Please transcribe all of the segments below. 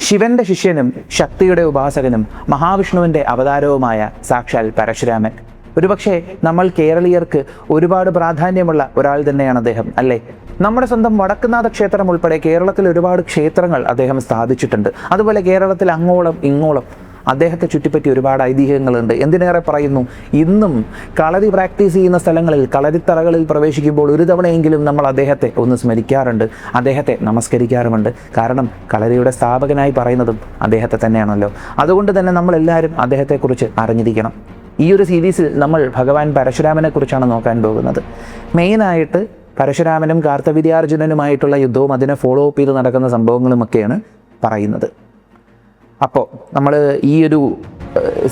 ശിവന്റെ ശിഷ്യനും ശക്തിയുടെ ഉപാസകനും മഹാവിഷ്ണുവിൻ്റെ അവതാരവുമായ സാക്ഷാൽ പരശുരാമൻ. ഒരുപക്ഷെ നമ്മൾ കേരളീയർക്ക് ഒരുപാട് പ്രാധാന്യമുള്ള ഒരാൾ തന്നെയാണ് അദ്ദേഹം, അല്ലേ? നമ്മുടെ സ്വന്തം വടക്കുന്നാഥ ക്ഷേത്രം ഉൾപ്പെടെ കേരളത്തിൽ ഒരുപാട് ക്ഷേത്രങ്ങൾ അദ്ദേഹം സ്ഥാപിച്ചിട്ടുണ്ട്. അതുപോലെ കേരളത്തിൽ അങ്ങോളം ഇങ്ങോളം അദ്ദേഹത്തെ ചുറ്റിപ്പറ്റി ഒരുപാട് ഐതിഹ്യങ്ങളുണ്ട്. എന്തിനേറെ പറയുന്നു, ഇന്നും കളരി പ്രാക്ടീസ് ചെയ്യുന്ന സ്ഥലങ്ങളിൽ, കളരിത്തറകളിൽ പ്രവേശിക്കുമ്പോൾ ഒരു തവണയെങ്കിലും നമ്മൾ അദ്ദേഹത്തെ ഒന്ന് സ്മരിക്കാറുണ്ട്, അദ്ദേഹത്തെ നമസ്കരിക്കാറുമുണ്ട്. കാരണം കളരിയുടെ സ്ഥാപകനായി പറയുന്നതും അദ്ദേഹത്തെ തന്നെയാണല്ലോ. അതുകൊണ്ട് തന്നെ നമ്മളെല്ലാവരും അദ്ദേഹത്തെക്കുറിച്ച് അറിഞ്ഞിരിക്കണം. ഈ ഒരു സീരീസിൽ നമ്മൾ ഭഗവാൻ പരശുരാമനെ കുറിച്ചാണ് നോക്കാൻ പോകുന്നത്. മെയിനായിട്ട് പരശുരാമനും കാർത്തവീര്യാർജുനനുമായിട്ടുള്ള യുദ്ധവും അതിനെ ഫോളോ അപ്പ് ചെയ്ത് നടക്കുന്ന സംഭവങ്ങളുമൊക്കെയാണ് പറയുന്നത്. അപ്പോൾ നമ്മൾ ഈ ഒരു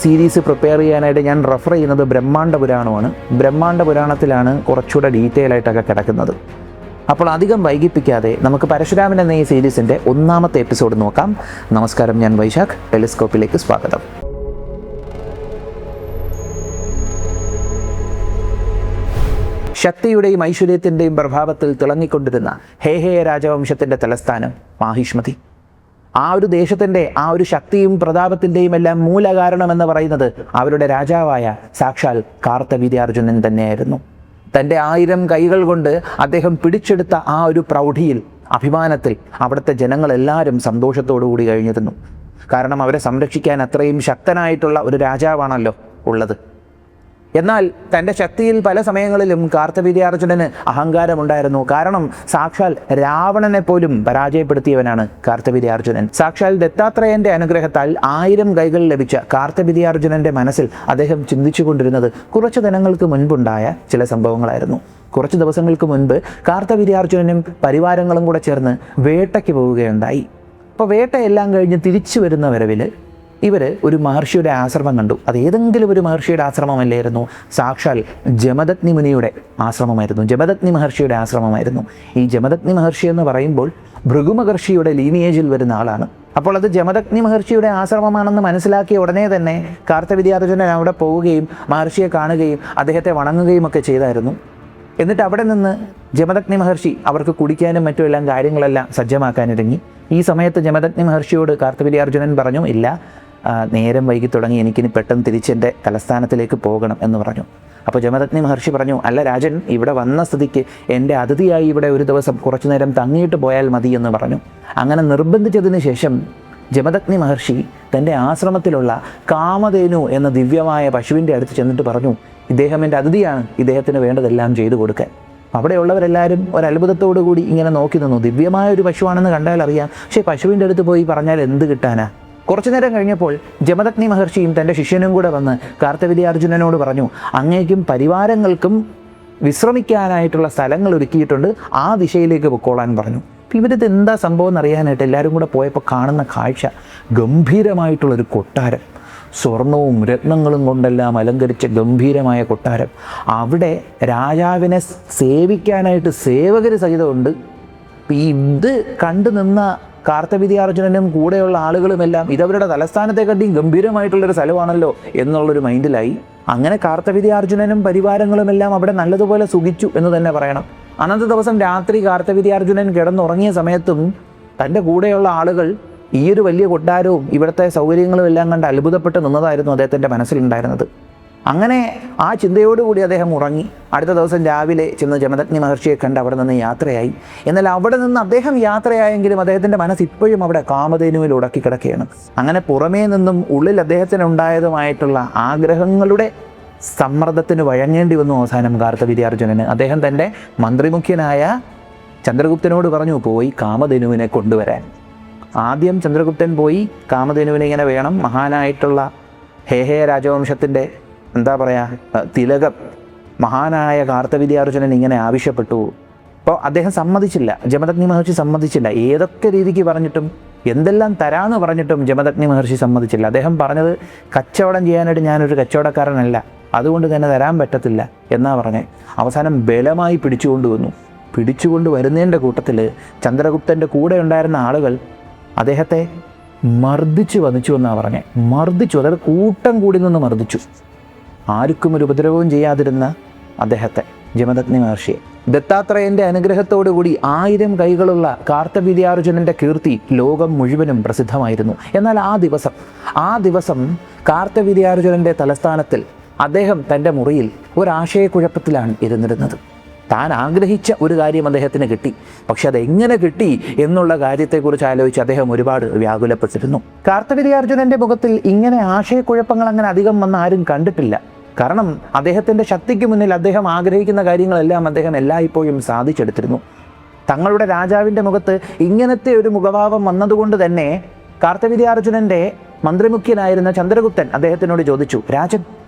സീരീസ് പ്രിപ്പയർ ചെയ്യാനായിട്ട് ഞാൻ റെഫർ ചെയ്യുന്നത് ബ്രഹ്മാണ്ഡ പുരാണമാണ്. ബ്രഹ്മാണ്ഡ പുരാണത്തിലാണ് കുറച്ചുകൂടെ ഡീറ്റെയിൽ ആയിട്ടൊക്കെ കിടക്കുന്നത്. അപ്പോൾ അധികം വൈകിപ്പിക്കാതെ നമുക്ക് പരശുരാമൻ എന്ന ഈ സീരീസിൻ്റെ 1ാമത്തെ എപ്പിസോഡ് നോക്കാം. നമസ്കാരം, ഞാൻ വൈശാഖ്. ടെലിസ്കോപ്പിലേക്ക് സ്വാഗതം. ശക്തിയുടെയും ഐശ്വര്യത്തിൻ്റെയും പ്രഭാവത്തിൽ തിളങ്ങിക്കൊണ്ടിരുന്ന ഹേഹേയ രാജവംശത്തിൻ്റെ തലസ്ഥാനം മാഹിഷ്മതി. ആ ഒരു ദേശത്തിൻ്റെ ആ ഒരു ശക്തിയും പ്രതാപത്തിൻ്റെയും എല്ലാം മൂലകാരണമെന്ന് പറയുന്നത് അവരുടെ രാജാവായ സാക്ഷാൽ കാർത്തവീര്യാർജുനൻ തന്നെയായിരുന്നു. തൻ്റെ 1000 കൈകൾ കൊണ്ട് അദ്ദേഹം പിടിച്ചെടുത്ത ആ ഒരു പ്രൗഢിയിൽ, അഭിമാനത്തിൽ അവിടുത്തെ ജനങ്ങളെല്ലാവരും സന്തോഷത്തോടു കൂടി കഴിഞ്ഞിരുന്നു. കാരണം അവരെ സംരക്ഷിക്കാൻ അത്രയും ശക്തനായിട്ടുള്ള ഒരു രാജാവാണല്ലോ ഉള്ളത്. എന്നാൽ തൻ്റെ ശക്തിയിൽ പല സമയങ്ങളിലും കാർത്തവീര്യാർജുനന് അഹങ്കാരമുണ്ടായിരുന്നു. കാരണം സാക്ഷാൽ രാവണനെ പോലും പരാജയപ്പെടുത്തിയവനാണ് കാർത്തവീര്യാർജുനൻ. സാക്ഷാൽ ദത്താത്രേയൻ്റെ അനുഗ്രഹത്താൽ 1000 കൈകൾ ലഭിച്ച കാർത്തവീര്യാർജുനൻ്റെ മനസ്സിൽ അദ്ദേഹം ചിന്തിച്ചു കൊണ്ടിരുന്നത് കുറച്ച് ദിനങ്ങൾക്ക് മുൻപുണ്ടായ ചില സംഭവങ്ങളായിരുന്നു. കുറച്ച് ദിവസങ്ങൾക്ക് മുൻപ് കാർത്തവീര്യാർജുനനും പരിവാരങ്ങളും കൂടെ ചേർന്ന് വേട്ടയ്ക്ക് പോവുകയുണ്ടായി. അപ്പോൾ വേട്ടയെല്ലാം കഴിഞ്ഞ് തിരിച്ചു വരുന്ന വരവിൽ ഇവർ ഒരു മഹർഷിയുടെ ആശ്രമം കണ്ടു. അത് ഏതെങ്കിലും ഒരു മഹർഷിയുടെ ആശ്രമമല്ലായിരുന്നു, സാക്ഷാൽ ജമദഗ്നി മുനിയുടെ ആശ്രമമായിരുന്നു, ജമദഗ്നി മഹർഷിയുടെ ആശ്രമമായിരുന്നു. ഈ ജമദഗ്നി മഹർഷി എന്ന് പറയുമ്പോൾ ഭൃഗു മഹർഷിയുടെ ലീനിയേജിൽ വരുന്ന ആളാണ്. അപ്പോൾ അത് ജമദഗ്നി മഹർഷിയുടെ ആശ്രമമാണെന്ന് മനസ്സിലാക്കിയ ഉടനെ തന്നെ കാർത്തവീര്യാർജുനൻ അവിടെ പോവുകയും മഹർഷിയെ കാണുകയും അദ്ദേഹത്തെ വണങ്ങുകയും ഒക്കെ ചെയ്തായിരുന്നു. എന്നിട്ട് അവിടെ നിന്ന് ജമദഗ്നി മഹർഷി അവർക്ക് കുടിക്കാനും മറ്റും എല്ലാം കാര്യങ്ങളെല്ലാം സജ്ജമാക്കാനിറങ്ങി. ഈ സമയത്ത് ജമദഗ്നി മഹർഷിയോട് കാർത്തവീര്യാർജുനൻ പറഞ്ഞു, ഇല്ല, നേരം വൈകി തുടങ്ങി, എനിക്കിനി പെട്ടെന്ന് തിരിച്ചെൻ്റെ തലസ്ഥാനത്തിലേക്ക് പോകണം എന്ന് പറഞ്ഞു. അപ്പോൾ ജമദഗ്നി മഹർഷി പറഞ്ഞു, അല്ല രാജൻ, ഇവിടെ വന്ന സ്ഥിതിക്ക് എൻ്റെ അതിഥിയായി ഇവിടെ ഒരു ദിവസം കുറച്ചു നേരം തങ്ങിയിട്ട് പോയാൽ മതി എന്ന് പറഞ്ഞു. അങ്ങനെ നിർബന്ധിച്ചതിന് ശേഷം ജമദഗ്നി മഹർഷി തൻ്റെ ആശ്രമത്തിലുള്ള കാമധേനു എന്ന ദിവ്യമായ പശുവിൻ്റെ അടുത്ത് ചെന്നിട്ട് പറഞ്ഞു, ഇദ്ദേഹം എൻ്റെ അതിഥിയാണ്, ഇദ്ദേഹത്തിന് വേണ്ടതെല്ലാം ചെയ്തു കൊടുക്കാൻ. അവിടെയുള്ളവരെല്ലാവരും ഒരത്ഭുതത്തോടു കൂടി ഇങ്ങനെ നോക്കി നിന്നു. ദിവ്യമായ ഒരു പശുവാണെന്ന് കണ്ടാൽ അറിയാം, പക്ഷേ പശുവിൻ്റെ അടുത്ത് പോയി പറഞ്ഞാൽ എന്ത് കിട്ടാനാ? കുറച്ചു നേരം കഴിഞ്ഞപ്പോൾ ജമദഗ്നി മഹർഷിയും തൻ്റെ ശിഷ്യനും കൂടെ വന്ന് കാർത്തവീര്യാർജുനനോട് പറഞ്ഞു, അങ്ങേക്കും പരിവാരങ്ങൾക്കും വിശ്രമിക്കാനായിട്ടുള്ള സ്ഥലങ്ങൾ ഒരുക്കിയിട്ടുണ്ട്, ആ ദിശയിലേക്ക് പൊക്കോളാൻ പറഞ്ഞു. അപ്പോൾ ഇവരിത് എന്താ സംഭവം എന്നറിയാനായിട്ട് എല്ലാവരും കൂടെ പോയപ്പോൾ കാണുന്ന കാഴ്ച ഗംഭീരമായിട്ടുള്ളൊരു കൊട്ടാരം, സ്വർണവും രത്നങ്ങളും കൊണ്ടെല്ലാം അലങ്കരിച്ച ഗംഭീരമായ കൊട്ടാരം. അവിടെ രാജാവിനെ സേവിക്കാനായിട്ട് സേവകർ സഹിതമുണ്ട്. ഇത് കണ്ടു നിന്ന കാർത്തവീര്യാർജുനനും കൂടെയുള്ള ആളുകളുമെല്ലാം ഇതവരുടെ തലസ്ഥാനത്തെക്കാട്ടിയും ഗംഭീരമായിട്ടുള്ളൊരു സ്ഥലമാണല്ലോ എന്നുള്ളൊരു മൈൻഡിലായി. അങ്ങനെ കാർത്തവീര്യാർജുനനും പരിവാരങ്ങളുമെല്ലാം അവിടെ നല്ലതുപോലെ സുഖിച്ചു എന്ന് തന്നെ പറയണം. അന്നത്തെ ദിവസം രാത്രി കാർത്തവീര്യാർജുനൻ കിടന്നുറങ്ങിയ സമയത്തും തൻ്റെ കൂടെയുള്ള ആളുകൾ ഈ ഒരു വലിയ കൊട്ടാരവും ഇവിടുത്തെ സൗകര്യങ്ങളും എല്ലാം കണ്ട് അത്ഭുതപ്പെട്ട് നിന്നതായിരുന്നു അദ്ദേഹത്തിൻ്റെ മനസ്സിലുണ്ടായിരുന്നത്. അങ്ങനെ ആ ചിന്തയോടുകൂടി അദ്ദേഹം ഉറങ്ങി. അടുത്ത ദിവസം രാവിലെ ചെന്ന് ജമദഗ്നി മഹർഷിയെ കണ്ട് അവിടെ നിന്ന് യാത്രയായി. എന്നാൽ അവിടെ നിന്ന് അദ്ദേഹം യാത്രയായെങ്കിലും അദ്ദേഹത്തിൻ്റെ മനസ്സ് ഇപ്പോഴും അവിടെ കാമധേനുവിൽ ഉടക്കി കിടക്കുകയാണ്. അങ്ങനെ പുറമേ നിന്നും ഉള്ളിൽ അദ്ദേഹത്തിനുണ്ടായതുമായിട്ടുള്ള ആഗ്രഹങ്ങളുടെ സമ്മർദ്ദത്തിന് വഴങ്ങേണ്ടി വന്നു അവസാനം കാർത്തവീര്യാർജുനന്. അദ്ദേഹം തൻ്റെ മന്ത്രിമുഖ്യനായ ചന്ദ്രഗുപ്തനോട് പറഞ്ഞു, പോയി കാമധേനുവിനെ കൊണ്ടുവരാൻ. ആദ്യം ചന്ദ്രഗുപ്തൻ പോയി കാമധേനുവിനെ ഇങ്ങനെ വേണം, മഹാനായിട്ടുള്ള ഹേഹേയ രാജവംശത്തിൻ്റെ എന്താ പറയുക തിലകം മഹാനായ കാർത്തവീര്യാർജുനൻ ഇങ്ങനെ ആവശ്യപ്പെട്ടു. അപ്പോൾ അദ്ദേഹം സമ്മതിച്ചില്ല, ജമദഗ്നി മഹർഷി സമ്മതിച്ചില്ല. ഏതൊക്കെ രീതിക്ക് പറഞ്ഞിട്ടും എന്തെല്ലാം തരാമെന്ന് പറഞ്ഞിട്ടും ജമദഗ്നി മഹർഷി സമ്മതിച്ചില്ല. അദ്ദേഹം പറഞ്ഞത്, കച്ചവടം ചെയ്യാനായിട്ട് ഞാനൊരു കച്ചവടക്കാരനല്ല, അതുകൊണ്ട് തന്നെ തരാൻ പറ്റത്തില്ല എന്നാ പറഞ്ഞേ. അവസാനം ബലമായി പിടിച്ചുകൊണ്ട് വരുന്നതിൻ്റെ കൂട്ടത്തിൽ ചന്ദ്രഗുപ്തൻ്റെ കൂടെ ഉണ്ടായിരുന്ന ആളുകൾ അദ്ദേഹത്തെ മർദ്ദിച്ചു വധിച്ചു എന്നാണ് പറഞ്ഞത്. അതായത് കൂട്ടം കൂടി നിന്ന് മർദ്ദിച്ചു. ആർക്കും ഒരു ഉപദ്രവവും ചെയ്യാതിരുന്ന അദ്ദേഹത്തെ, ജമദഗ്നി മഹർഷിയെ ദത്താത്രേയൻ്റെ അനുഗ്രഹത്തോടുകൂടി 1000 കൈകളുള്ള കാർത്തവീര്യാർജുനൻ്റെ കീർത്തി ലോകം മുഴുവനും പ്രസിദ്ധമായിരുന്നു. എന്നാൽ ആ ദിവസം കാർത്തവീര്യാർജുനൻ്റെ തലസ്ഥാനത്തിൽ അദ്ദേഹം തൻ്റെ മുറിയിൽ ഒരാശയക്കുഴപ്പത്തിലാണ് ഇരുന്നിരുന്നത്. താൻ ആഗ്രഹിച്ച ഒരു കാര്യം അദ്ദേഹത്തിന് കിട്ടി, പക്ഷെ അതെങ്ങനെ കിട്ടി എന്നുള്ള കാര്യത്തെക്കുറിച്ച് ആലോചിച്ച് അദ്ദേഹം ഒരുപാട് വ്യാകുലപ്പെട്ടിരുന്നു. കാർത്തവീര്യാർജുനൻ്റെ മുഖത്തിൽ ഇങ്ങനെ ആശയക്കുഴപ്പങ്ങൾ അങ്ങനെ അധികം വന്ന് ആരും കണ്ടിട്ടില്ല. കാരണം അദ്ദേഹത്തിൻ്റെ ശക്തിക്ക് മുന്നിൽ അദ്ദേഹം ആഗ്രഹിക്കുന്ന കാര്യങ്ങളെല്ലാം അദ്ദേഹം എല്ലായ്പ്പോഴും സാധിച്ചെടുത്തിരുന്നു. തങ്ങളുടെ രാജാവിൻ്റെ മുഖത്ത് ഇങ്ങനത്തെ ഒരു മുഖഭാവം വന്നതുകൊണ്ട് തന്നെ കാർത്തവീര്യാർജുനൻ്റെ മന്ത്രിമുഖ്യനായിരുന്ന ചന്ദ്രഗുപ്തൻ അദ്ദേഹത്തിനോട് ചോദിച്ചു, രാജൻ,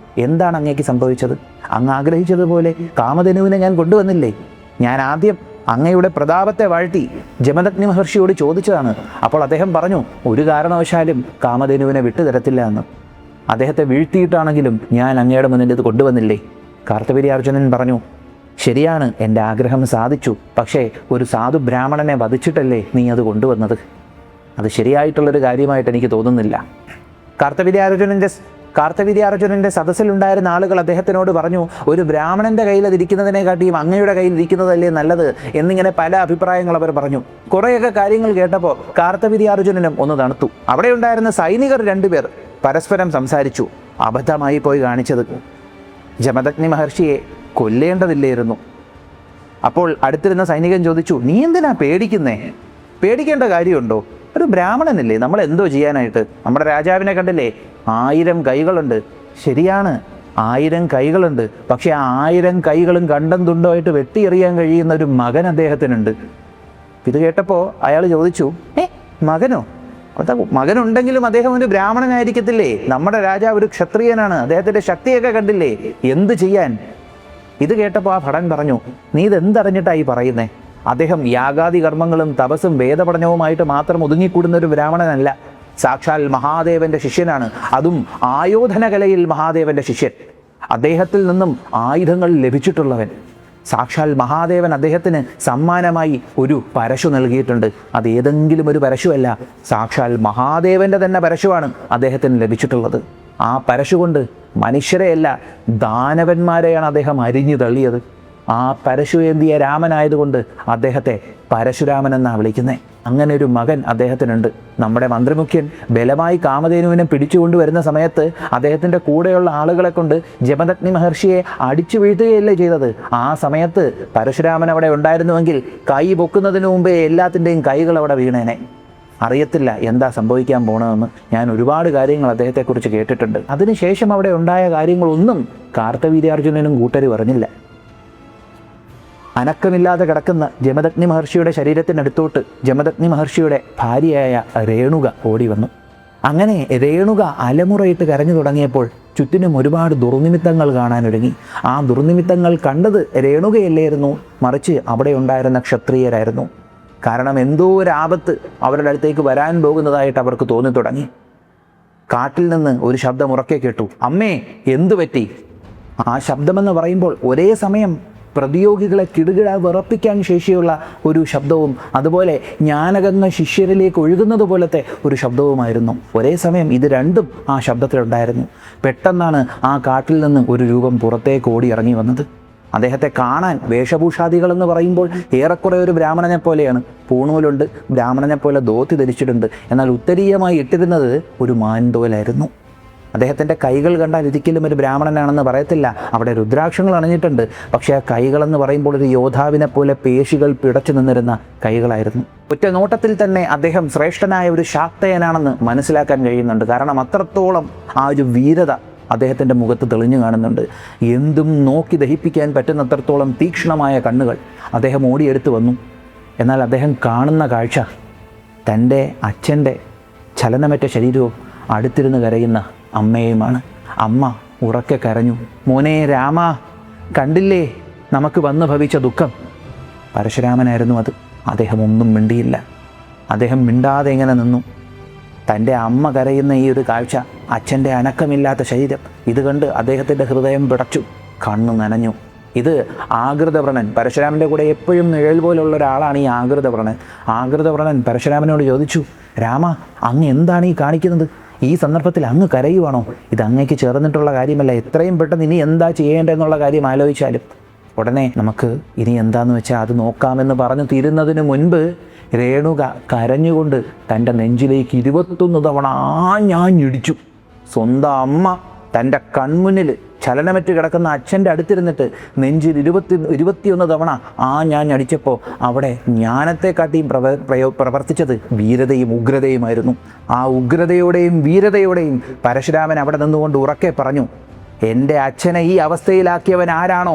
എന്താണ് അങ്ങേക്ക് സംഭവിച്ചത്? അങ്ങ് ആഗ്രഹിച്ചതുപോലെ കാമധേനുവിനെ ഞാൻ കൊണ്ടുവന്നില്ലേ? ഞാൻ ആദ്യം അങ്ങയുടെ പ്രതാപത്തെ വാഴ്ത്തി ജമദഗ്നി മഹർഷിയോട് ചോദിച്ചതാണ്. അപ്പോൾ അദ്ദേഹം പറഞ്ഞു, ഒരു കാരണവശാലും കാമധേനുവിനെ വിട്ടുതരത്തില്ല എന്ന്. അദ്ദേഹത്തെ വീഴ്ത്തിയിട്ടാണെങ്കിലും ഞാൻ അങ്ങയുടെ മുന്നിൽ ഇത് കൊണ്ടുവന്നില്ലേ? കാർത്തവീര്യാർജുനൻ പറഞ്ഞു, ശരിയാണ്, എൻ്റെ ആഗ്രഹം സാധിച്ചു. പക്ഷേ ഒരു സാധു ബ്രാഹ്മണനെ വധിച്ചിട്ടല്ലേ നീ അത് കൊണ്ടുവന്നത്? അത് ശരിയായിട്ടുള്ളൊരു കാര്യമായിട്ട് എനിക്ക് തോന്നുന്നില്ല. കാർത്തവീര്യാർജുനൻ്റെ സദസ്സിലുണ്ടായിരുന്ന ആളുകൾ അദ്ദേഹത്തിനോട് പറഞ്ഞു, ഒരു ബ്രാഹ്മണൻ്റെ കയ്യിൽ അതിരിക്കുന്നതിനെക്കാട്ടിയും അങ്ങയുടെ കയ്യിൽ ഇരിക്കുന്നതല്ലേ നല്ലത് എന്നിങ്ങനെ പല അഭിപ്രായങ്ങൾ അവർ പറഞ്ഞു. കുറേയൊക്കെ കാര്യങ്ങൾ കേട്ടപ്പോൾ കാർത്തവീര്യാർജുനനും ഒന്ന് തണുത്തു. അവിടെ ഉണ്ടായിരുന്ന സൈനികർ 2 പേർ പരസ്പരം സംസാരിച്ചു. അബദ്ധമായി പോയി കാണിച്ചത്. ജമദഗ്നി മഹർഷിയെ കൊല്ലേണ്ടതില്ലായിരുന്നു. അപ്പോൾ അടുത്തിരുന്ന സൈനികൻ ചോദിച്ചു, നീ എന്തിനാ പേടിക്കുന്നേ? പേടിക്കേണ്ട കാര്യമുണ്ടോ? ഒരു ബ്രാഹ്മണനല്ലേ, നമ്മൾ എന്തോ ചെയ്യാനായിട്ട്? നമ്മുടെ രാജാവിനെ കണ്ടില്ലേ, 1000 കൈകളുണ്ട്. ശരിയാണ്, 1000 കൈകളുണ്ട്. പക്ഷെ ആ 1000 കൈകളും കണ്ടം തുണ്ടമായിട്ട് വെട്ടിയെറിയാൻ കഴിയുന്ന ഒരു മകൻ അദ്ദേഹത്തിനുണ്ട്. ഇത് കേട്ടപ്പോൾ അയാൾ ചോദിച്ചു, മകനോ? മകനുണ്ടെങ്കിലും അദ്ദേഹം ഒരു ബ്രാഹ്മണനായിരിക്കത്തില്ലേ? നമ്മുടെ രാജാവ് ഒരു ക്ഷത്രിയനാണ്, അദ്ദേഹത്തിൻ്റെ ശക്തിയൊക്കെ കണ്ടില്ലേ, എന്ത് ചെയ്യാൻ? ഇത് കേട്ടപ്പോൾ ആ ഭടൻ പറഞ്ഞു, നീ ഇതെന്തറിഞ്ഞിട്ടായി പറയുന്നേ? അദ്ദേഹം യാഗാദി കർമ്മങ്ങളും തപസ്സും വേദപഠനവുമായിട്ട് മാത്രം ഒതുങ്ങിക്കൂടുന്ന ഒരു ബ്രാഹ്മണനല്ല. സാക്ഷാൽ മഹാദേവന്റെ ശിഷ്യനാണ്. അതും ആയോധനകലയിൽ മഹാദേവന്റെ ശിഷ്യൻ. അദ്ദേഹത്തിൽ നിന്നും ആയുധങ്ങൾ ലഭിച്ചിട്ടുള്ളവൻ. സാക്ഷാൽ മഹാദേവൻ അദ്ദേഹത്തിന് സമ്മാനമായി ഒരു പരശു നൽകിയിട്ടുണ്ട്. അത് ഏതെങ്കിലും ഒരു പരശുവല്ല, സാക്ഷാൽ മഹാദേവന്റെ തന്നെ പരശുവാണ് അദ്ദേഹത്തിന് ലഭിച്ചിട്ടുള്ളത്. ആ പരശു കൊണ്ട് മനുഷ്യരെയല്ല, ദാനവന്മാരെയാണ് അദ്ദേഹം അരിഞ്ഞു തള്ളിയത്. ആ പരശു ഏന്തിയ രാമനായതുകൊണ്ട് അദ്ദേഹത്തെ പരശുരാമൻ എന്നാണ് വിളിക്കുന്നത്. അങ്ങനെ ഒരു മകൻ അദ്ദേഹത്തിനുണ്ട്. നമ്മുടെ മന്ത്രിമുഖ്യൻ ബലമായി കാമധേനുവിനെ പിടിച്ചുകൊണ്ടുവരുന്ന സമയത്ത് അദ്ദേഹത്തിൻ്റെ കൂടെയുള്ള ആളുകളെ കൊണ്ട് ജമദഗ്നി മഹർഷിയെ അടിച്ചു വീഴ്ത്തുകയല്ലേ ചെയ്തത്? ആ സമയത്ത് പരശുരാമൻ അവിടെ ഉണ്ടായിരുന്നുവെങ്കിൽ കൈ പൊക്കുന്നതിന് മുമ്പേ എല്ലാത്തിൻ്റെയും കൈകൾ അവിടെ വീണേനെ. അറിയത്തില്ല എന്താ സംഭവിക്കാൻ പോണതെന്ന്. ഞാൻ ഒരുപാട് കാര്യങ്ങൾ അദ്ദേഹത്തെക്കുറിച്ച് കേട്ടിട്ടുണ്ട്. അതിനുശേഷം അവിടെ ഉണ്ടായ കാര്യങ്ങളൊന്നും കാർത്തവീര്യാർജുനനും കൂട്ടരും അറിഞ്ഞില്ല. അനക്കമില്ലാതെ കിടക്കുന്ന ജമദഗ്നി മഹർഷിയുടെ ശരീരത്തിനടുത്തോട്ട് ജമദഗ്നി മഹർഷിയുടെ ഭാര്യയായ രേണുക ഓടി വന്നു. അങ്ങനെ രേണുക അലമുറയിട്ട് കരഞ്ഞു തുടങ്ങിയപ്പോൾ ചുറ്റിനും ഒരുപാട് ദുർനിമിത്തങ്ങൾ കാണാനൊരുങ്ങി. ആ ദുർനിമിത്തങ്ങൾ കണ്ടത് രേണുകയല്ലായിരുന്നു, മറിച്ച് അവിടെ ഉണ്ടായിരുന്ന ക്ഷത്രിയരായിരുന്നു. കാരണം എന്തോ ഒരു ആപത്ത് അവരുടെ അടുത്തേക്ക് വരാൻ പോകുന്നതായിട്ട് അവർക്ക് തോന്നി തുടങ്ങി. കാട്ടിൽ നിന്ന് ഒരു ശബ്ദം ഉറക്കെ കേട്ടു, അമ്മേ എന്തു പറ്റി? ആ ശബ്ദമെന്ന് പറയുമ്പോൾ ഒരേ സമയം പ്രതിയോഗികളെ കിടുകിട വിറപ്പിക്കാൻ ശേഷിയുള്ള ഒരു ശബ്ദവും അതുപോലെ ജ്ഞാനഗംഗ ശിഷ്യരിലേക്ക് ഒഴുകുന്നത് പോലത്തെ ഒരു ശബ്ദവുമായിരുന്നു. ഒരേ സമയം ഇത് രണ്ടും ആ ശബ്ദത്തിലുണ്ടായിരുന്നു. പെട്ടെന്നാണ് ആ കാട്ടിൽ നിന്ന് ഒരു രൂപം പുറത്തേക്ക് ഓടി ഇറങ്ങി വന്നത്. അദ്ദേഹത്തെ കാണാൻ വേഷഭൂഷാദികളെന്ന് പറയുമ്പോൾ ഏറെക്കുറെ ഒരു ബ്രാഹ്മണനെ പോലെയാണ്. പൂണൂലുണ്ട്, ബ്രാഹ്മണനെ പോലെ ധോത്തി ധരിച്ചിട്ടുണ്ട്. എന്നാൽ ഉത്തരീയമായി ഇട്ടിരുന്നത് ഒരു മാൻതോലായിരുന്നു. അദ്ദേഹത്തിൻ്റെ കൈകൾ കണ്ടാൽ ഒരിക്കലും ഒരു ബ്രാഹ്മണനാണെന്ന് പറയത്തില്ല. അവിടെ രുദ്രാക്ഷങ്ങൾ അണിഞ്ഞിട്ടുണ്ട്. പക്ഷേ ആ കൈകളെന്ന് പറയുമ്പോൾ ഒരു യോദ്ധാവിനെ പോലെ പേശികൾ പിടച്ചു നിന്നിരുന്ന കൈകളായിരുന്നു. ഒറ്റ നോട്ടത്തിൽ തന്നെ അദ്ദേഹം ശ്രേഷ്ഠനായ ഒരു ശാക്തയനാണെന്ന് മനസ്സിലാക്കാൻ കഴിയുന്നുണ്ട്. കാരണം അത്രത്തോളം ആ ഒരു വീരത അദ്ദേഹത്തിൻ്റെ മുഖത്ത് തെളിഞ്ഞു കാണുന്നുണ്ട്. എന്തും നോക്കി ദഹിപ്പിക്കാൻ പറ്റുന്നത്രത്തോളം തീക്ഷ്ണമായ കണ്ണുകൾ അദ്ദേഹം ഓടിയെടുത്ത് വന്നു. എന്നാൽ അദ്ദേഹം കാണുന്ന കാഴ്ച തൻ്റെ അച്ഛൻ്റെ ചലനമറ്റ ശരീരവും അടുത്തിരുന്ന് കരയുന്ന അമ്മയുമാണ്. അമ്മ ഉറക്കെ കരഞ്ഞു, മോനെ രാമ, കണ്ടില്ലേ നമുക്ക് വന്നു ഭവിച്ച ദുഃഖം? പരശുരാമനായിരുന്നു അത്. അദ്ദേഹം ഒന്നും മിണ്ടിയില്ല. അദ്ദേഹം മിണ്ടാതെ ഇങ്ങനെ നിന്നു. തൻ്റെ അമ്മ കരയുന്ന ഈ ഒരു കാഴ്ച, അച്ഛൻ്റെ അനക്കമില്ലാത്ത ശരീരം, ഇത് കണ്ട് അദ്ദേഹത്തിൻ്റെ ഹൃദയം പിടച്ചു, കണ്ണു നനഞ്ഞു. ഇത് ആകൃതവ്രണൻ, പരശുരാമൻ്റെ കൂടെ എപ്പോഴും നിഴൽ പോലുള്ള ഒരാളാണ് ഈ ആകൃതവ്രണൻ. ആകൃതവ്രണൻ പരശുരാമനോട് ചോദിച്ചു, രാമ, അങ്ങ് എന്താണ് ഈ കാണിക്കുന്നത്? ഈ സന്ദർഭത്തിൽ അങ്ങ് കരയുവാണോ? ഇത് അങ്ങേക്ക് ചേർന്നിട്ടുള്ള കാര്യമല്ല. എത്രയും പെട്ടെന്ന് ഇനി എന്താ ചെയ്യേണ്ടതെന്നുള്ള കാര്യം ആലോചിച്ചാലും ഉടനെ നമുക്ക് ഇനി എന്താന്ന് വെച്ചാൽ അത് നോക്കാമെന്ന് പറഞ്ഞു തീരുന്നതിന് മുൻപ് രേണുക കരഞ്ഞുകൊണ്ട് തൻ്റെ നെഞ്ചിലേക്ക് 21 തവണ ഞാൻ ഇടിച്ചു. സ്വന്തം അമ്മ തൻ്റെ കൺമുന്നിൽ ചലനമറ്റ് കിടക്കുന്ന അച്ഛൻ്റെ അടുത്തിരുന്നിട്ട് നെഞ്ചിൽ 21 തവണ ഞാൻ അടിച്ചപ്പോൾ അവിടെ ജ്ഞാനത്തെക്കാട്ടിയും പ്രവർത്തിച്ചത് വീരതയും ഉഗ്രതയുമായിരുന്നു. ആ ഉഗ്രതയോടെയും വീരതയോടെയും പരശുരാമൻ അവിടെ നിന്നുകൊണ്ട് ഉറക്കെ പറഞ്ഞു, എൻ്റെ അച്ഛനെ ഈ അവസ്ഥയിലാക്കിയവൻ ആരാണോ,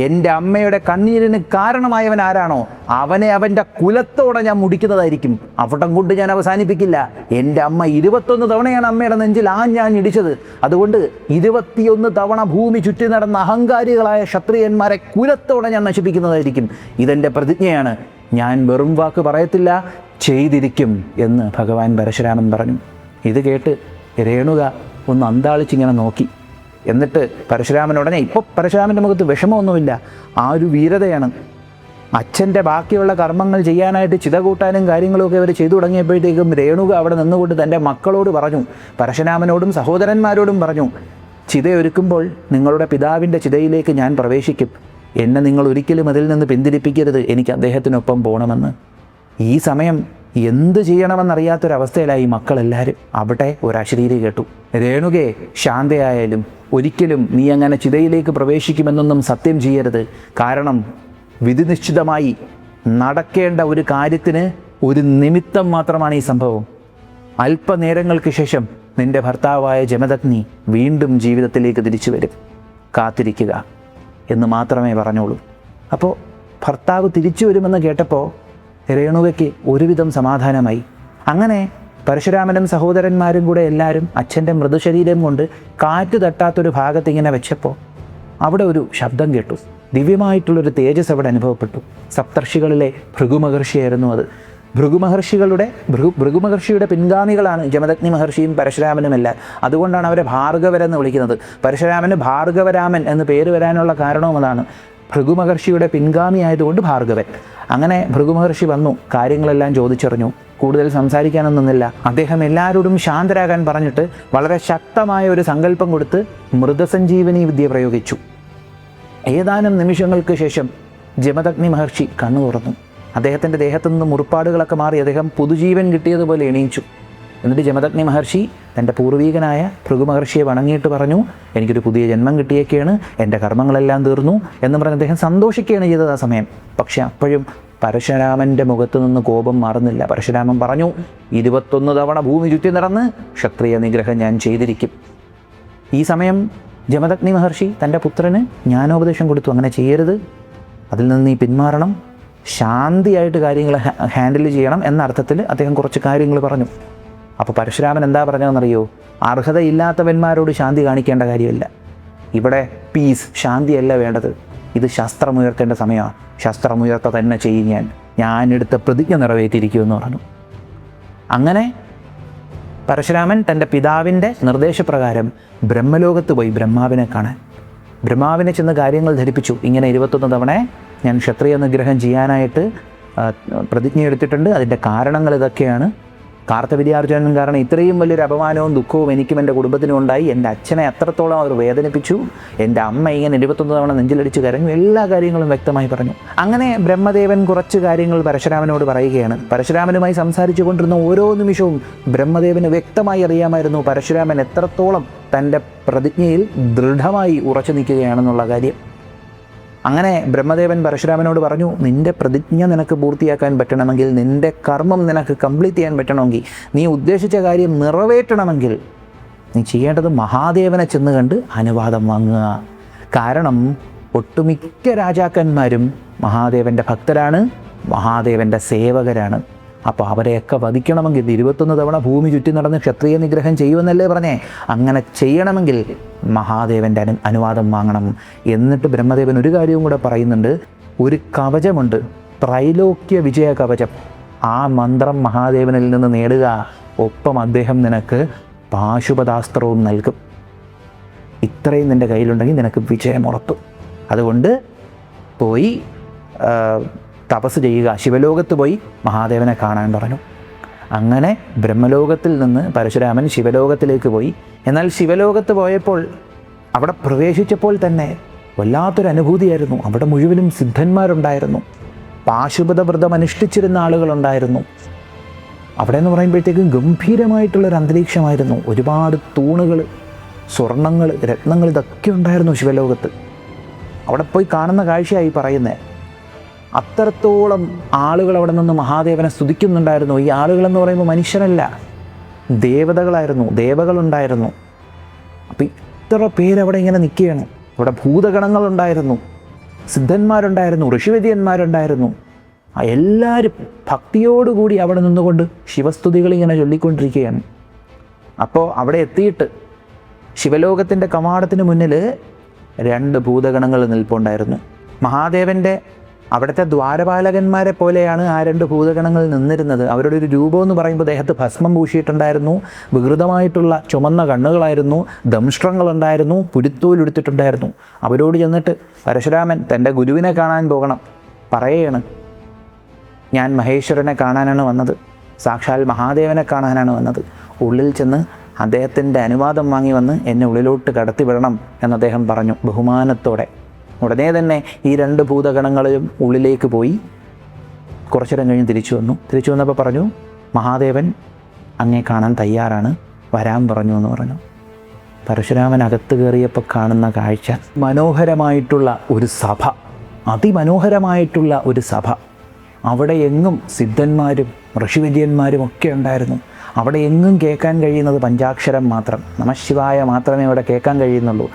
എൻ്റെ അമ്മയുടെ കണ്ണീരിന് കാരണമായവൻ ആരാണോ, അവനെ അവൻ്റെ കുലത്തോടെ ഞാൻ മുടിക്കുന്നതായിരിക്കും. അവിടം കൊണ്ട് ഞാൻ അവസാനിപ്പിക്കില്ല. എൻ്റെ അമ്മ 21 തവണയാണ് അമ്മയുടെ നെഞ്ചിൽ ഞാൻ ഇടിച്ചത്. അതുകൊണ്ട് 21 തവണ ഭൂമി ചുറ്റി നടന്ന അഹങ്കാരികളായ ക്ഷത്രിയന്മാരെ കുലത്തോടെ ഞാൻ നശിപ്പിക്കുന്നതായിരിക്കും. ഇതെൻ്റെ പ്രതിജ്ഞയാണ്. ഞാൻ വെറും വാക്ക് പറയത്തില്ല, ചെയ്തിരിക്കും എന്ന് ഭഗവാൻ പരശുരാമൻ പറഞ്ഞു. ഇത് കേട്ട് രേണുക ഒന്ന് അന്താളിച്ചിങ്ങനെ നോക്കി. എന്നിട്ട് പരശുരാമൻ ഉടനെ, ഇപ്പോൾ പരശുരാമൻ്റെ മുഖത്ത് വിഷമമൊന്നുമില്ല, ആ ഒരു വീരതയാണ്. അച്ഛൻ്റെ ബാക്കിയുള്ള കർമ്മങ്ങൾ ചെയ്യാനായിട്ട് ചിത കൂട്ടാനും കാര്യങ്ങളുമൊക്കെ അവർ ചെയ്തു തുടങ്ങിയപ്പോഴത്തേക്കും രേണുക അവിടെ നിന്നുകൊണ്ട് തൻ്റെ മക്കളോട് പറഞ്ഞു, പരശുരാമനോടും സഹോദരന്മാരോടും പറഞ്ഞു, ചിതയൊരുക്കുമ്പോൾ നിങ്ങളുടെ പിതാവിൻ്റെ ചിതയിലേക്ക് ഞാൻ പ്രവേശിക്കും. എന്നെ നിങ്ങൾ ഒരിക്കലും അതിൽ നിന്ന് പിന്തിരിപ്പിക്കരുത്, എനിക്ക് അദ്ദേഹത്തിനൊപ്പം പോകണമെന്ന്. ഈ സമയം എന്ത് ചെയ്യണമെന്നറിയാത്തൊരവസ്ഥയിലായി മക്കളെല്ലാവരും. അവിടെ ഒരു അശരീരി കേട്ടു, രേണുകയെ ശാന്തയായാലും ഒരിക്കലും നീ അങ്ങനെ ചിതയിലേക്ക് പ്രവേശിക്കുമെന്നൊന്നും സത്യം ചെയ്യരുത്. കാരണം വിധി നിശ്ചിതമായി നടക്കേണ്ട ഒരു കാര്യത്തിന് ഒരു നിമിത്തം മാത്രമാണ് ഈ സംഭവം. അല്പനേരങ്ങൾക്ക് ശേഷം നിന്റെ ഭർത്താവായ ജമദഗ്നി വീണ്ടും ജീവിതത്തിലേക്ക് തിരിച്ചു വരും, കാത്തിരിക്കുക എന്ന് മാത്രമേ പറഞ്ഞോളൂ. അപ്പോൾ ഭർത്താവ് തിരിച്ചു വരുമെന്ന് കേട്ടപ്പോൾ രേണുകയ്ക്ക് ഒരുവിധം സമാധാനമായി. അങ്ങനെ പരശുരാമനും സഹോദരന്മാരും കൂടെ എല്ലാവരും അച്ഛൻ്റെ മൃദുശരീരം കൊണ്ട് കാറ്റ് തട്ടാത്തൊരു ഭാഗത്ത് ഇങ്ങനെ വെച്ചപ്പോൾ അവിടെ ഒരു ശബ്ദം കേട്ടു. ദിവ്യമായിട്ടുള്ളൊരു തേജസ് അവിടെ അനുഭവപ്പെട്ടു. സപ്തർഷികളിലെ ഭൃഗുമഹർഷിയായിരുന്നു അത്. ഭൃഗുമഹർഷിയുടെ പിൻഗാമികളാണ് ജമദഗ്നി മഹർഷിയും പരശുരാമനുമെല്ലാം. അതുകൊണ്ടാണ് അവരെ ഭാർഗവരെന്ന് വിളിക്കുന്നത്. പരശുരാമന് ഭാർഗവരാമൻ എന്ന് പേര് വരാനുള്ള കാരണവും അതാണ്. ഭൃഗുമഹർഷിയുടെ പിൻഗാമി ആയതുകൊണ്ട് ഭാർഗവൻ. അങ്ങനെ ഭൃഗുമഹർഷി വന്നു, കാര്യങ്ങളെല്ലാം ചോദിച്ചറിഞ്ഞു. കൂടുതൽ സംസാരിക്കാനൊന്നും നിന്നില്ല. അദ്ദേഹം എല്ലാവരോടും ശാന്തരാകാൻ പറഞ്ഞിട്ട് വളരെ ശക്തമായ ഒരു സങ്കല്പം കൊടുത്ത് മൃതസഞ്ജീവനി വിദ്യ പ്രയോഗിച്ചു. ഏതാനും നിമിഷങ്ങൾക്ക് ശേഷം ജമദഗ്നി മഹർഷി കണ്ണു തുറന്നു. അദ്ദേഹത്തിൻ്റെ ദേഹത്തു നിന്ന് മുറിപ്പാടുകളൊക്കെ മാറി അദ്ദേഹം പുതുജീവൻ കിട്ടിയതുപോലെ എണീച്ചു. എന്നിട്ട് ജമദഗ്നി മഹർഷി തൻ്റെ പൂർവീകനായ ഭൃഗുമഹർഷിയെ വണങ്ങിയിട്ട് പറഞ്ഞു, എനിക്കൊരു പുതിയ ജന്മം കിട്ടിയേക്കാണ്, എൻ്റെ കർമ്മങ്ങളെല്ലാം തീർന്നു എന്ന് പറഞ്ഞ് അദ്ദേഹം സന്തോഷിക്കുകയാണ് ചെയ്തത് ആ സമയം. പക്ഷെ അപ്പോഴും പരശുരാമൻ്റെ മുഖത്ത് നിന്ന് കോപം മാറുന്നില്ല. പരശുരാമൻ പറഞ്ഞു, 21 തവണ ഭൂമി ചുറ്റി നടന്ന് ക്ഷത്രിയ നിഗ്രഹം ഞാൻ ചെയ്തിരിക്കും. ഈ സമയം ജമദഗ്നി മഹർഷി തൻ്റെ പുത്രന് ജ്ഞാനോപദേശം കൊടുത്തു, അങ്ങനെ ചെയ്യരുത്, അതിൽ നിന്ന് നീ പിന്മാറണം, ശാന്തിയായിട്ട് കാര്യങ്ങൾ ഹാൻഡിൽ ചെയ്യണം എന്ന അർത്ഥത്തിൽ അദ്ദേഹം കുറച്ച് കാര്യങ്ങൾ പറഞ്ഞു. അപ്പോൾ പരശുരാമൻ എന്താ പറഞ്ഞതെന്നറിയോ, അർഹതയില്ലാത്തവന്മാരോട് ശാന്തി കാണിക്കേണ്ട കാര്യമില്ല. ഇവിടെ പീസ്, ശാന്തിയല്ല വേണ്ടത്, ഇത് ശസ്ത്രമുയർത്തേണ്ട സമയമാണ്. ശസ്ത്രമുയർത്ത തന്നെ ചെയ്യും, ഞാനെടുത്ത പ്രതിജ്ഞ നിറവേറ്റിയിരിക്കുമെന്ന് പറഞ്ഞു. അങ്ങനെ പരശുരാമൻ തൻ്റെ പിതാവിൻ്റെ നിർദ്ദേശപ്രകാരം ബ്രഹ്മലോകത്ത് പോയി ബ്രഹ്മാവിനെ കാണാൻ. ബ്രഹ്മാവിനെ ചെന്ന് കാര്യങ്ങൾ ധരിപ്പിച്ചു. ഇങ്ങനെ 21 തവണ ഞാൻ ക്ഷത്രിയ നിഗ്രഹം ചെയ്യാനായിട്ട് പ്രതിജ്ഞ എടുത്തിട്ടുണ്ട്, അതിൻ്റെ കാരണങ്ങൾ ഇതൊക്കെയാണ്. കാർത്തവീര്യാർജുനൻ കാരണം ഇത്രയും വലിയൊരു അപമാനവും ദുഃഖവും എനിക്കും എൻ്റെ കുടുംബത്തിനും ഉണ്ടായി. എൻ്റെ അച്ഛനെ അത്രത്തോളം അവർ വേദനിപ്പിച്ചു, എൻ്റെ അമ്മ ഇങ്ങനെ 21 തവണ നെഞ്ചിലടിച്ച് കരഞ്ഞു, എല്ലാ കാര്യങ്ങളും വ്യക്തമായി പറഞ്ഞു. അങ്ങനെ ബ്രഹ്മദേവൻ കുറച്ച് കാര്യങ്ങൾ പരശുരാമനോട് പറയുകയാണ്. പരശുരാമനുമായി സംസാരിച്ചു കൊണ്ടിരുന്ന ഓരോ നിമിഷവും ബ്രഹ്മദേവന് വ്യക്തമായി അറിയാമായിരുന്നു പരശുരാമൻ എത്രത്തോളം തൻ്റെ പ്രതിജ്ഞയിൽ ദൃഢമായി ഉറച്ചു നിൽക്കുകയാണെന്നുള്ള കാര്യം. അങ്ങനെ ബ്രഹ്മദേവൻ പരശുരാമനോട് പറഞ്ഞു, നിൻ്റെ പ്രതിജ്ഞ നിനക്ക് പൂർത്തിയാക്കാൻ പറ്റണമെങ്കിൽ, നിൻ്റെ കർമ്മം നിനക്ക് കംപ്ലീറ്റ് ചെയ്യാൻ പറ്റണമെങ്കിൽ, നീ ഉദ്ദേശിച്ച കാര്യം നിറവേറ്റണമെങ്കിൽ നീ ചെയ്യേണ്ടത് മഹാദേവനെ ചെന്ന് കണ്ട് അനുവാദം വാങ്ങുക. കാരണം ഒട്ടുമിക്ക രാജാക്കന്മാരും മഹാദേവൻ്റെ ഭക്തരാണ്, മഹാദേവൻ്റെ സേവകരാണ്. അപ്പോൾ അവരെയൊക്കെ വധിക്കണമെങ്കിൽ 21 തവണ ഭൂമി ചുറ്റി നടന്ന് ക്ഷത്രിയ നിഗ്രഹം ചെയ്യുമെന്നല്ലേ പറഞ്ഞേ. അങ്ങനെ ചെയ്യണമെങ്കിൽ മഹാദേവൻ്റെ അനുവാദം വാങ്ങണം. എന്നിട്ട് ബ്രഹ്മദേവൻ ഒരു കാര്യവും കൂടെ പറയുന്നുണ്ട്. ഒരു കവചമുണ്ട്, ത്രൈലോക്യ വിജയ കവചം. ആ മന്ത്രം മഹാദേവനിൽ നിന്ന് നേടുക, ഒപ്പം അദ്ദേഹം നിനക്ക് പാശുപതാസ്ത്രവും നൽകും. ഇത്രയും നിൻ്റെ കയ്യിലുണ്ടെങ്കിൽ നിനക്ക് വിജയം ഉറപ്പ്. അതുകൊണ്ട് പോയി തപസ് ചെയ്യുക, ശിവലോകത്ത് പോയി മഹാദേവനെ കാണാൻ പറഞ്ഞു. അങ്ങനെ ബ്രഹ്മലോകത്തിൽ നിന്ന് പരശുരാമൻ ശിവലോകത്തിലേക്ക് പോയി. എന്നാൽ ശിവലോകത്ത് പോയപ്പോൾ അവിടെ പ്രവേശിച്ചപ്പോൾ തന്നെ വല്ലാത്തൊരു അനുഭൂതിയായിരുന്നു. അവിടെ മുഴുവനും സിദ്ധന്മാരുണ്ടായിരുന്നു, പാശുപത വ്രതം അനുഷ്ഠിച്ചിരുന്ന ആളുകളുണ്ടായിരുന്നു. അവിടെ എന്ന് പറയുമ്പോഴത്തേക്കും ഗംഭീരമായിട്ടുള്ളൊരു അന്തരീക്ഷമായിരുന്നു. ഒരുപാട് തൂണുകൾ, സ്വർണങ്ങൾ, രത്നങ്ങൾ, ഇതൊക്കെ ഉണ്ടായിരുന്നു ശിവലോകത്ത്. അവിടെ പോയി കാണുന്ന കാഴ്ചയായി പറയുന്നത്. അത്രത്തോളം ആളുകൾ അവിടെ നിന്ന് മഹാദേവനെ സ്തുതിക്കുന്നുണ്ടായിരുന്നു. ഈ ആളുകളെന്ന് പറയുമ്പോൾ മനുഷ്യരല്ല, ദേവതകളായിരുന്നു, ദേവകളുണ്ടായിരുന്നു. അപ്പം ഇത്ര പേരവിടെ ഇങ്ങനെ നിൽക്കുകയാണ്. അവിടെ ഭൂതഗണങ്ങളുണ്ടായിരുന്നു, സിദ്ധന്മാരുണ്ടായിരുന്നു, ഋഷിവര്യന്മാരുണ്ടായിരുന്നു. എല്ലാവരും ഭക്തിയോടുകൂടി അവിടെ നിന്നുകൊണ്ട് ശിവസ്തുതികൾ ഇങ്ങനെ ചൊല്ലിക്കൊണ്ടിരിക്കുകയാണ്. അപ്പോൾ അവിടെ എത്തിയിട്ട് ശിവലോകത്തിൻ്റെ കവാടത്തിന് മുന്നിൽ 2 ഭൂതഗണങ്ങൾ നിൽപ്പുണ്ടായിരുന്നു. മഹാദേവൻ്റെ അവിടുത്തെ ദ്വാരപാലകന്മാരെ പോലെയാണ് ആ 2 ഭൂതഗണങ്ങൾ നിന്നിരുന്നത്. അവരുടെ ഒരു രൂപം എന്ന് പറയുമ്പോൾ ദേഹത്ത് ഭസ്മം പൂശിയിട്ടുണ്ടായിരുന്നു, വികൃതമായിട്ടുള്ള ചുമന്ന കണ്ണുകളായിരുന്നു, ദംഷ്ട്രങ്ങളുണ്ടായിരുന്നു, പുലിത്തോലെടുത്തിട്ടുണ്ടായിരുന്നു. അവരോട് ചെന്നിട്ട് പരശുരാമൻ തൻ്റെ ഗുരുവിനെ കാണാൻ പോകണം പറയുകയാണ്. ഞാൻ മഹേശ്വരനെ കാണാനാണ് വന്നത്, സാക്ഷാൽ മഹാദേവനെ കാണാനാണ് വന്നത്. ഉള്ളിൽ ചെന്ന് അദ്ദേഹത്തിൻ്റെ അനുവാദം വാങ്ങി വന്ന് എന്നെ ഉള്ളിലോട്ട് കടത്തി വിടണം എന്ന് അദ്ദേഹം പറഞ്ഞു ബഹുമാനത്തോടെ. ഉടനെ തന്നെ ഈ 2 ഭൂതഗണങ്ങളും ഉള്ളിലേക്ക് പോയി. കുറച്ചിടം കഴിഞ്ഞ് തിരിച്ചു വന്നപ്പോൾ പറഞ്ഞു, മഹാദേവൻ അങ്ങേ കാണാൻ തയ്യാറാണ്, വരാൻ പറഞ്ഞു എന്ന് പറഞ്ഞു. പരശുരാമൻ അകത്ത് കയറിയപ്പോൾ കാണുന്ന കാഴ്ച മനോഹരമായിട്ടുള്ള ഒരു സഭ, അതിമനോഹരമായിട്ടുള്ള ഒരു സഭ. അവിടെ എങ്ങും സിദ്ധന്മാരും ഋഷിവര്യന്മാരും ഒക്കെ ഉണ്ടായിരുന്നു. അവിടെ എങ്ങും കേൾക്കാൻ കഴിയുന്നത് പഞ്ചാക്ഷരം മാത്രം, നമഃശിവായ മാത്രമേ അവിടെ കേൾക്കാൻ കഴിയുന്നുള്ളൂ.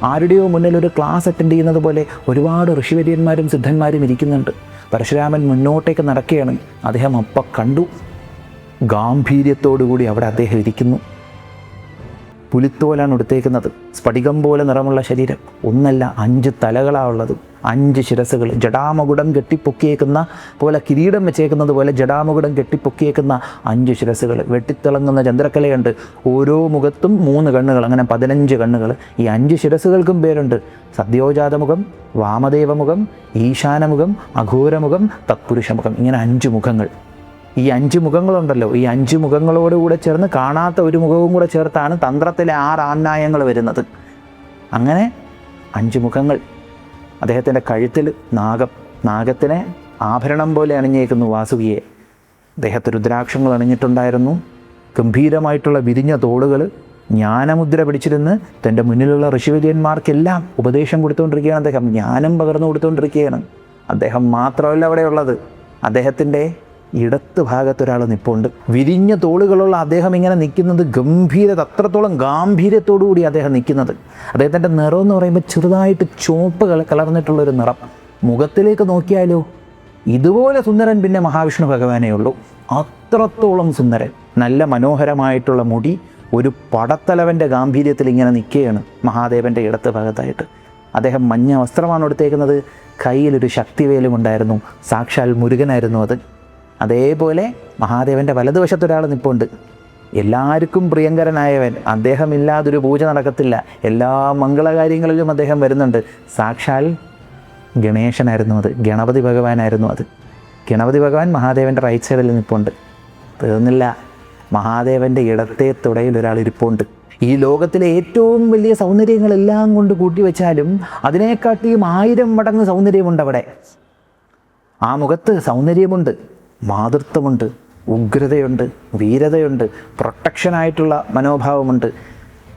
ആരുടെയോ മുന്നിൽ ഒരു ക്ലാസ് അറ്റൻഡ് ചെയ്യുന്നത് പോലെ ഒരുപാട് ഋഷിവര്യന്മാരും സിദ്ധന്മാരും ഇരിക്കുന്നുണ്ട്. പരശുരാമൻ മുന്നോട്ടേക്ക് നടക്കുകയാണ്. അദ്ദേഹം അപ്പം കണ്ടു, ഗാംഭീര്യത്തോടുകൂടി അവിടെ അദ്ദേഹം ഇരിക്കുന്നു. പുലിത്തോലാണ് എടുത്തേക്കുന്നത്, സ്ഫടികം പോലെ നിറമുള്ള ശരീരം. 1 അല്ല 5 തലകളാണ് ഉള്ളത്, 5 ശിരസുകൾ, ജടാമകുടം കെട്ടിപ്പൊക്കിയേക്കുന്ന പോലെ, കിരീടം വെച്ചേക്കുന്നത് പോലെ ജടാമകുടം കെട്ടിപ്പൊക്കിയേക്കുന്ന 5 ശിരസുകൾ, വെട്ടിത്തിളങ്ങുന്ന ചന്ദ്രക്കലയുണ്ട്. ഓരോ മുഖത്തും 3 കണ്ണുകൾ, അങ്ങനെ 15 കണ്ണുകൾ. ഈ 5 ശിരസുകൾക്കും പേരുണ്ട്. സദ്യോജാതമുഖം, വാമദേവമുഖം, ഈശാനമുഖം, അഘോരമുഖം, തത്പുരുഷമുഖം, ഇങ്ങനെ 5 മുഖങ്ങൾ. ഈ 5 മുഖങ്ങളുണ്ടല്ലോ, ഈ 5 മുഖങ്ങളോടുകൂടെ ചേർന്ന് കാണാത്ത ഒരു മുഖവും കൂടെ ചേർത്താണ് തന്ത്രത്തിലെ 6 ആൺനായങ്ങൾ വരുന്നത്. അങ്ങനെ 5 മുഖങ്ങൾ. അദ്ദേഹത്തിൻ്റെ കഴുത്തിൽ നാഗത്തിനെ ആഭരണം പോലെ അണിഞ്ഞേക്കുന്നു വാസുകിയെ. അദ്ദേഹത്തെ രുദ്രാക്ഷങ്ങൾ അണിഞ്ഞിട്ടുണ്ടായിരുന്നു. ഗംഭീരമായിട്ടുള്ള വിരിഞ്ഞ തോളുകൾ, ജ്ഞാനമുദ്ര പിടിച്ചിരുന്ന് തൻ്റെ മുന്നിലുള്ള ഋഷിവര്യന്മാർക്കെല്ലാം ഉപദേശം കൊടുത്തുകൊണ്ടിരിക്കുകയാണ്. അദ്ദേഹം ജ്ഞാനം പകർന്നു കൊടുത്തുകൊണ്ടിരിക്കുകയാണ്. അദ്ദേഹം മാത്രമല്ല അവിടെ ഉള്ളത്, അദ്ദേഹത്തിൻ്റെ ഇടത്ത് ഭാഗത്തൊരാൾ നിൽപ്പുണ്ട്. വിരിഞ്ഞ തോളുകളുള്ള അദ്ദേഹം ഇങ്ങനെ നിൽക്കുന്നത് അത്രത്തോളം ഗാംഭീര്യത്തോടുകൂടി അദ്ദേഹം നിൽക്കുന്നത്. അദ്ദേഹത്തിൻ്റെ നിറം എന്ന് പറയുമ്പോൾ ചെറുതായിട്ട് ചുവപ്പ് കലർന്നിട്ടുള്ളൊരു നിറം. മുഖത്തിലേക്ക് നോക്കിയാലോ ഇതുപോലെ സുന്ദരൻ പിന്നെ മഹാവിഷ്ണു ഭഗവാനേ ഉള്ളൂ. അത്രത്തോളം സുന്ദരൻ, നല്ല മനോഹരമായിട്ടുള്ള മുടി, ഒരു പടത്തലവൻ്റെ ഗാംഭീര്യത്തിൽ ഇങ്ങനെ നിൽക്കുകയാണ് മഹാദേവൻ്റെ ഇടത്ത് ഭാഗത്തായിട്ട്. അദ്ദേഹം മഞ്ഞ വസ്ത്രമാണ് എടുത്തേക്കുന്നത്, കയ്യിലൊരു ശക്തിവേലും ഉണ്ടായിരുന്നു, സാക്ഷാൽ മുരുകനായിരുന്നു അത്. അതേപോലെ മഹാദേവൻ്റെ വലതുവശത്തൊരാൾ നിൽപ്പുണ്ട്, എല്ലാവർക്കും പ്രിയങ്കരനായവൻ. അദ്ദേഹമില്ലാതൊരു പൂജ നടക്കത്തില്ല, എല്ലാ മംഗളകാര്യങ്ങളിലും അദ്ദേഹം വരുന്നുണ്ട്. സാക്ഷാൽ ഗണേശനായിരുന്നു അത്, ഗണപതി ഭഗവാനായിരുന്നു അത്. ഗണപതി ഭഗവാൻ മഹാദേവൻ്റെ റൈറ്റ് സൈഡിൽ നിൽപ്പുണ്ട്. തീർന്നില്ല, മഹാദേവൻ്റെ ഇടത്തെ തുടയിൽ ഒരാൾ ഇരിപ്പുണ്ട്. ഈ ലോകത്തിലെ ഏറ്റവും വലിയ സൗന്ദര്യങ്ങളെല്ലാം കൊണ്ട് കൂട്ടിവെച്ചാലും അതിനെക്കാട്ടിയും 1000 മടങ്ങ് സൗന്ദര്യമുണ്ട് അവിടെ. ആ മുഖത്ത് സൗന്ദര്യമുണ്ട്, മാതൃത്വമുണ്ട്, ഉഗ്രതയുണ്ട്, വീരതയുണ്ട്, പ്രൊട്ടക്ഷനായിട്ടുള്ള മനോഭാവമുണ്ട്,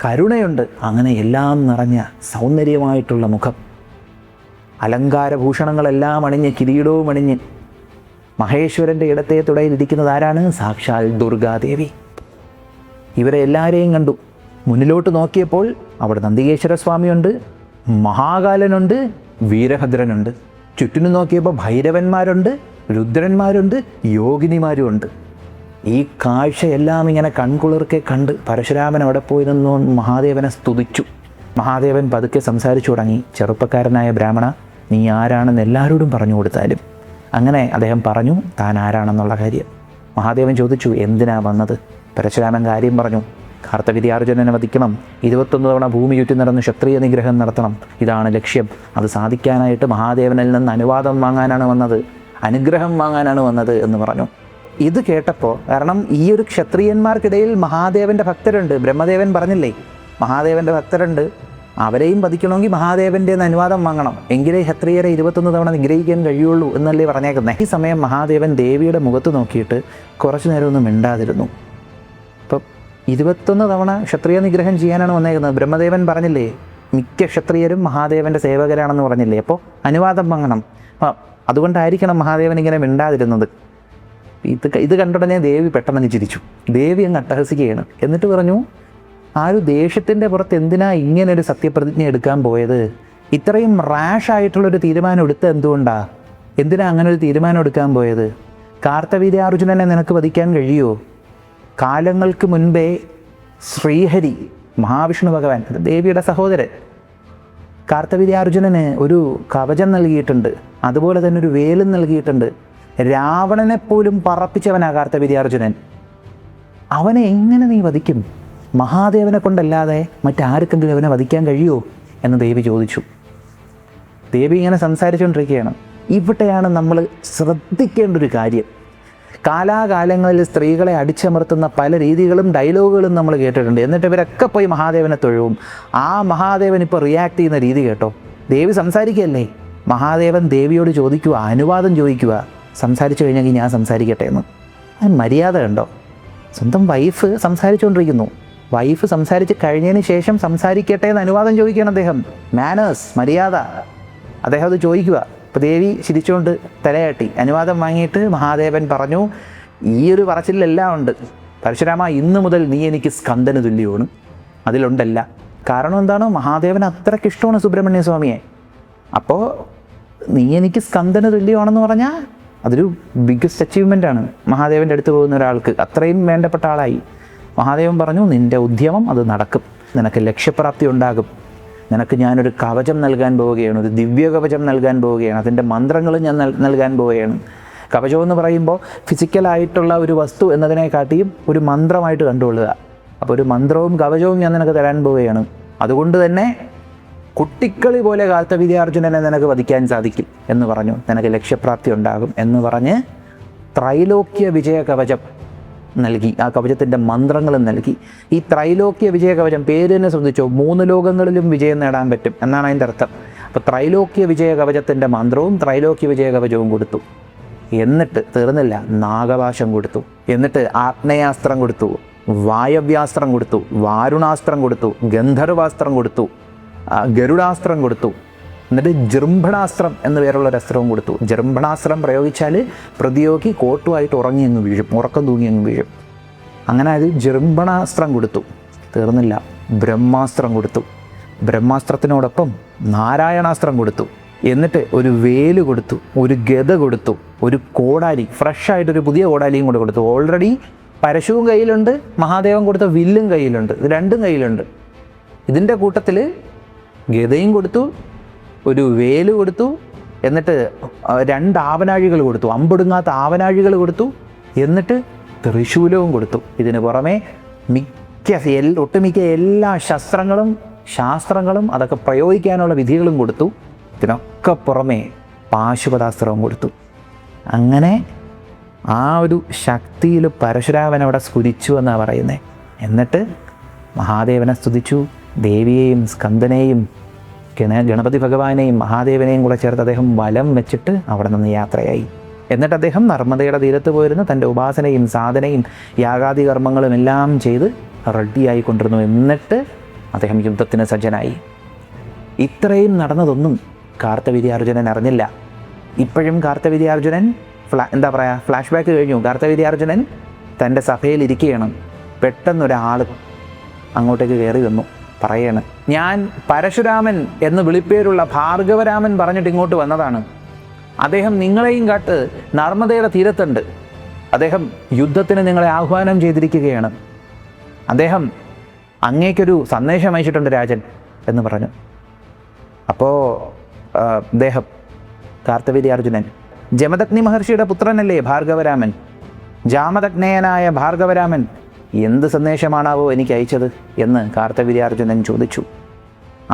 കരുണയുണ്ട്. അങ്ങനെ എല്ലാം നിറഞ്ഞ സൗന്ദര്യമായിട്ടുള്ള മുഖം. അലങ്കാരഭൂഷണങ്ങളെല്ലാം അണിഞ്ഞ്, കിരീടവും അണിഞ്ഞ് മഹേശ്വരൻ്റെ ഇടത്തെ തുടയിൽ ഇരിക്കുന്നത് ആരാണ്? സാക്ഷാൽ ദുർഗാദേവി. ഇവരെ എല്ലാവരെയും കണ്ടു. മുന്നിലോട്ട് നോക്കിയപ്പോൾ അവിടെ നന്ദികേശ്വര സ്വാമിയുണ്ട്, മഹാകാലനുണ്ട്, വീരഭദ്രനുണ്ട്. ചുറ്റിനും നോക്കിയപ്പോൾ ഭൈരവന്മാരുണ്ട്, രുദ്രന്മാരുണ്ട്, യോഗിനിമാരുമുണ്ട്. ഈ കാഴ്ചയെല്ലാം ഇങ്ങനെ കൺകുളിർക്കെ കണ്ട് പരശുരാമൻ അവിടെ പോയി നിന്ന് മഹാദേവനെ സ്തുതിച്ചു. മഹാദേവൻ പതുക്കെ സംസാരിച്ചു തുടങ്ങി. ചെറുപ്പക്കാരനായ ബ്രാഹ്മണ, നീ ആരാണെന്ന് എല്ലാവരോടും പറഞ്ഞു കൊടുത്താലും. അങ്ങനെ അദ്ദേഹം പറഞ്ഞു താൻ ആരാണെന്നുള്ള കാര്യം. മഹാദേവൻ ചോദിച്ചു, എന്തിനാ വന്നത്? പരശുരാമൻ കാര്യം പറഞ്ഞു. കാർത്തവീര്യാർജുനനെ വധിക്കണം, 21 തവണ ഭൂമി ചുറ്റി നടന്ന് ക്ഷത്രിയ നിഗ്രഹം നടത്തണം, ഇതാണ് ലക്ഷ്യം. അത് സാധിക്കാനായിട്ട് മഹാദേവനിൽ നിന്ന് അനുവാദം വാങ്ങാനാണ് വന്നത്, അനുഗ്രഹം വാങ്ങാനാണ് വന്നത് എന്ന് പറഞ്ഞു. ഇത് കേട്ടപ്പോൾ, കാരണം ഈ ഒരു ക്ഷത്രിയന്മാർക്കിടയിൽ മഹാദേവൻ്റെ ഭക്തരുണ്ട്. ബ്രഹ്മദേവൻ പറഞ്ഞില്ലേ, മഹാദേവൻ്റെ ഭക്തരുണ്ട്, അവരെയും വധിക്കണമെങ്കിൽ മഹാദേവൻ്റെ അനുവാദം വാങ്ങണം, എങ്കിലേ ക്ഷത്രിയരെ 21 തവണ നിഗ്രഹിക്കാൻ കഴിയുള്ളൂ എന്നല്ലേ പറഞ്ഞേക്കുന്നത്. ഈ സമയം മഹാദേവൻ ദേവിയുടെ മുഖത്ത് നോക്കിയിട്ട് കുറച്ചു നേരം ഒന്നും മിണ്ടാതിരുന്നു. ഇപ്പം 21 തവണ ക്ഷത്രിയ നിഗ്രഹം ചെയ്യാനാണ് വന്നേക്കുന്നത്. ബ്രഹ്മദേവൻ പറഞ്ഞില്ലേ മിക്ക ക്ഷത്രിയരും മഹാദേവൻ്റെ സേവകരാണെന്ന് പറഞ്ഞില്ലേ, അപ്പോൾ അനുവാദം വാങ്ങണം. അതുകൊണ്ടായിരിക്കണം മഹാദേവൻ ഇങ്ങനെ മിണ്ടാതിരുന്നത്. ഇത് കണ്ടുടനെ ദേവി പെട്ടെന്ന് ചിരിച്ചു. ദേവി അങ്ങ് അട്ടഹസിക്കുകയാണ്. എന്നിട്ട് പറഞ്ഞു, ആ ഒരു ദേഷ്യത്തിൻ്റെ പുറത്ത് എന്തിനാ ഇങ്ങനൊരു സത്യപ്രതിജ്ഞ എടുക്കാൻ പോയത്? ഇത്രയും റാഷായിട്ടുള്ളൊരു തീരുമാനം എടുത്തത് എന്തുകൊണ്ടാണ്? എന്തിനാ അങ്ങനെ ഒരു തീരുമാനം എടുക്കാൻ പോയത്? കാർത്തവീര്യാർജുനനെ നിനക്ക് വധിക്കാൻ കഴിയുമോ? കാലങ്ങൾക്ക് മുൻപേ ശ്രീഹരി മഹാവിഷ്ണു ഭഗവാൻ, ദേവിയുടെ സഹോദരൻ, കാർത്തവീര്യാർജുനന് ഒരു കവചം നൽകിയിട്ടുണ്ട്, അതുപോലെ തന്നെ ഒരു വേലും നൽകിയിട്ടുണ്ട്. രാവണനെപ്പോലും പറപ്പിച്ചവനാ കാർത്തവീര്യാർജുനൻ. അവനെ എങ്ങനെ നീ വധിക്കും? മഹാദേവനെ കൊണ്ടല്ലാതെ മറ്റാർക്കെങ്കിലും അവനെ വധിക്കാൻ കഴിയുമോ എന്ന് ദേവി ചോദിച്ചു. ദേവി ഇങ്ങനെ സംസാരിച്ചുകൊണ്ടിരിക്കുകയാണ്. ഇവിടെയാണ് നമ്മൾ ശ്രദ്ധിക്കേണ്ട ഒരു കാര്യം. കാലാകാലങ്ങളിൽ സ്ത്രീകളെ അടിച്ചമർത്തുന്ന പല രീതികളും ഡയലോഗുകളും നമ്മൾ കേട്ടിട്ടുണ്ട്. എന്നിട്ട് ഇവരൊക്കെ പോയി മഹാദേവനെ തൊഴുവും. ആ മഹാദേവൻ ഇപ്പോൾ റിയാക്ട് ചെയ്യുന്ന രീതി കേട്ടോ. ദേവി സംസാരിക്കുകയല്ലേ, മഹാദേവൻ ദേവിയോട് ചോദിക്കുക, അനുവാദം ചോദിക്കുക, സംസാരിച്ചു കഴിഞ്ഞെങ്കിൽ ഞാൻ സംസാരിക്കട്ടെ എന്ന്. അത് മര്യാദ കണ്ടോ? സ്വന്തം വൈഫ് സംസാരിച്ചുകൊണ്ടിരിക്കുന്നു, വൈഫ് സംസാരിച്ച് കഴിഞ്ഞതിന് ശേഷം സംസാരിക്കട്ടെ എന്ന് അനുവാദം ചോദിക്കുകയാണ് അദ്ദേഹം. മാനേഴ്സ്, മര്യാദ, അദ്ദേഹം അത് ചോദിക്കുക. അപ്പോൾ ദേവി ചിരിച്ചുകൊണ്ട് തലയാട്ടി. അനുവാദം വാങ്ങിയിട്ട് മഹാദേവൻ പറഞ്ഞു, ഈ ഒരു പറച്ചിലെല്ലാം ഉണ്ട് പരശുരാമ, ഇന്നു മുതൽ നീ എനിക്ക് സ്കന്ദന് തുല്യമാണ്. അതിലുണ്ടല്ല. കാരണം എന്താണോ, മഹാദേവൻ അത്രയ്ക്ക് ഇഷ്ടമാണ് സുബ്രഹ്മണ്യ സ്വാമിയെ. അപ്പോൾ നീ എനിക്ക് സ്കന്ദന് തുല്യമാണെന്ന് പറഞ്ഞാൽ അതൊരു ബിഗ്ഗസ്റ്റ് അച്ചീവ്മെൻ്റാണ് മഹാദേവൻ്റെ അടുത്ത് പോകുന്ന ഒരാൾക്ക്. അത്രയും വേണ്ടപ്പെട്ട ആളായി. മഹാദേവൻ പറഞ്ഞു, നിൻ്റെ ഉദ്യമം അത് നടക്കും, നിനക്ക് ലക്ഷ്യപ്രാപ്തി ഉണ്ടാകും. നിനക്ക് ഞാനൊരു കവചം നൽകാൻ പോവുകയാണ്, ഒരു ദിവ്യ കവചം നൽകാൻ പോവുകയാണ്, അതിൻ്റെ മന്ത്രങ്ങൾ ഞാൻ നൽകാൻ പോവുകയാണ്. കവചം എന്ന് പറയുമ്പോൾ ഫിസിക്കലായിട്ടുള്ള ഒരു വസ്തു എന്നതിനെക്കാട്ടിയും ഒരു മന്ത്രമായിട്ട് കണ്ടുകൊള്ളുക. അപ്പോൾ ഒരു മന്ത്രവും കവചവും ഞാൻ നിനക്ക് തരാൻ പോവുകയാണ്. അതുകൊണ്ട് തന്നെ കുട്ടിക്കളി പോലെ കാർത്തവീര്യാർജുനനെ നിനക്ക് വധിക്കാൻ സാധിക്കും എന്ന് പറഞ്ഞു. നിനക്ക് ലക്ഷ്യപ്രാപ്തി ഉണ്ടാകും എന്ന് പറഞ്ഞ് ത്രൈലോക്യ വിജയ കവചം നൽകി. ആ കവചത്തിൻ്റെ മന്ത്രങ്ങളും നൽകി. ഈ ത്രൈലോക്യ വിജയ കവചം പേര് തന്നെ ശ്രദ്ധിച്ചോ, 3 ലോകങ്ങളിലും വിജയം നേടാൻ പറ്റും എന്നാണ് അതിൻ്റെ അർത്ഥം. അപ്പോൾ ത്രൈലോക്യ വിജയ കവചത്തിൻ്റെ മന്ത്രവും ത്രൈലോക്യ വിജയ കവചവും കൊടുത്തു. എന്നിട്ട് തീർന്നില്ല, നാഗപാശം കൊടുത്തു, എന്നിട്ട് ആഗ്നേയാസ്ത്രം കൊടുത്തു, വായവ്യാസ്ത്രം കൊടുത്തു, വാരുണാസ്ത്രം കൊടുത്തു, ഗന്ധർവാസ്ത്രം കൊടുത്തു, ഗരുഡാസ്ത്രം കൊടുത്തു, എന്നിട്ട് ജൃംഭണാസ്ത്രം എന്ന പേരുള്ളൊരു അസ്ത്രവും കൊടുത്തു. ജൃംഭണാസ്ത്രം പ്രയോഗിച്ചാൽ പ്രതിയോഗി കോട്ടുമായിട്ട് ഉറങ്ങിയങ്ങ് വീഴും, ഉറക്കം തൂങ്ങിയങ്ങ് വീഴും. അങ്ങനെ അത് ജൃംഭണാസ്ത്രം കൊടുത്തു. തീർന്നില്ല, ബ്രഹ്മാസ്ത്രം കൊടുത്തു. ബ്രഹ്മാസ്ത്രത്തിനോടൊപ്പം നാരായണാസ്ത്രം കൊടുത്തു. എന്നിട്ട് ഒരു വേല് കൊടുത്തു, ഒരു ഗദ കൊടുത്തു, ഒരു കോടാലി, ഫ്രഷായിട്ടൊരു പുതിയ കോടാലിയും കൂടെ കൊടുത്തു. ഓൾറെഡി പരശുവും കയ്യിലുണ്ട്, മഹാദേവൻ കൊടുത്ത വില്ലും കയ്യിലുണ്ട്, ഇത് രണ്ടും കയ്യിലുണ്ട്. ഇതിൻ്റെ കൂട്ടത്തിൽ ഗദയും കൊടുത്തു, ഒരു വേല് കൊടുത്തു, എന്നിട്ട് 2 ആവനാഴികൾ കൊടുത്തു, അമ്പൊടുങ്ങാത്ത ആവനാഴികൾ കൊടുത്തു, എന്നിട്ട് ത്രിശൂലവും കൊടുത്തു. ഇതിന് പുറമെ ഒട്ടുമിക്ക എല്ലാ ശാസ്ത്രങ്ങളും അതൊക്കെ പ്രയോഗിക്കാനുള്ള വിധികളും കൊടുത്തു. ഇതിനൊക്കെ പുറമെ പാശുപതാസ്ത്രവും കൊടുത്തു. അങ്ങനെ ആ ഒരു ശക്തിയിൽ പരശുരാമൻ അവിടെ സ്ഫുരിച്ചു എന്നാണ് പറയുന്നത്. എന്നിട്ട് മഹാദേവനെ സ്തുതിച്ചു. ദേവിയെയും സ്കന്ദനെയും ഗണപതി ഭഗവാനെയും മഹാദേവനെയും കൂടെ ചേർത്ത് അദ്ദേഹം വലം വെച്ചിട്ട് അവിടെ നിന്ന് യാത്രയായി. എന്നിട്ട് അദ്ദേഹം നർമ്മദയുടെ തീരത്ത് പോയിരുന്നു. തൻ്റെ ഉപാസനയും സാധനയും യാഗാദി കർമ്മങ്ങളും എല്ലാം ചെയ്ത് റെഡിയായിക്കൊണ്ടിരുന്നു. എന്നിട്ട് അദ്ദേഹം യുദ്ധത്തിന് സജ്ജനായി. ഇത്രയും നടന്നതൊന്നും കാർത്തവീര്യാർജുനൻ അറിഞ്ഞില്ല. ഇപ്പോഴും കാർത്തവീര്യാർജുനൻ ഫ്ലാഷ് ബാക്ക് കഴിഞ്ഞു. കാർത്തവീര്യാർജുനൻ തൻ്റെ സഭയിലിരിക്കുകയാണ്. പെട്ടെന്നൊരാൾ അങ്ങോട്ടേക്ക് കയറി വന്നു. പറയാണ്, ഞാൻ പരശുരാമൻ എന്ന് വിളിപ്പേരുള്ള ഭാർഗവരാമൻ പറഞ്ഞിട്ട് ഇങ്ങോട്ട് വന്നതാണ്. അദ്ദേഹം നിങ്ങളെയും കാട്ട് നർമ്മദയുടെ തീരത്തുണ്ട്. അദ്ദേഹം യുദ്ധത്തിന് നിങ്ങളെ ആഹ്വാനം ചെയ്തിരിക്കുകയാണ്. അദ്ദേഹം അങ്ങേക്കൊരു സന്ദേശം അയച്ചിട്ടുണ്ട് രാജൻ എന്ന് പറഞ്ഞു. അപ്പോൾ അദ്ദേഹം കാർത്തവീര്യാർജുനൻ ജമദഗ്നി മഹർഷിയുടെ പുത്രനല്ലേ ഭാർഗവരാമൻ? ജാമദഗ്നേയനായ ഭാർഗവരാമൻ എന്ത് സന്ദേശമാണാവോ എനിക്ക് അയച്ചത് എന്ന് കാർത്തവീര്യാർജുനൻ ചോദിച്ചു.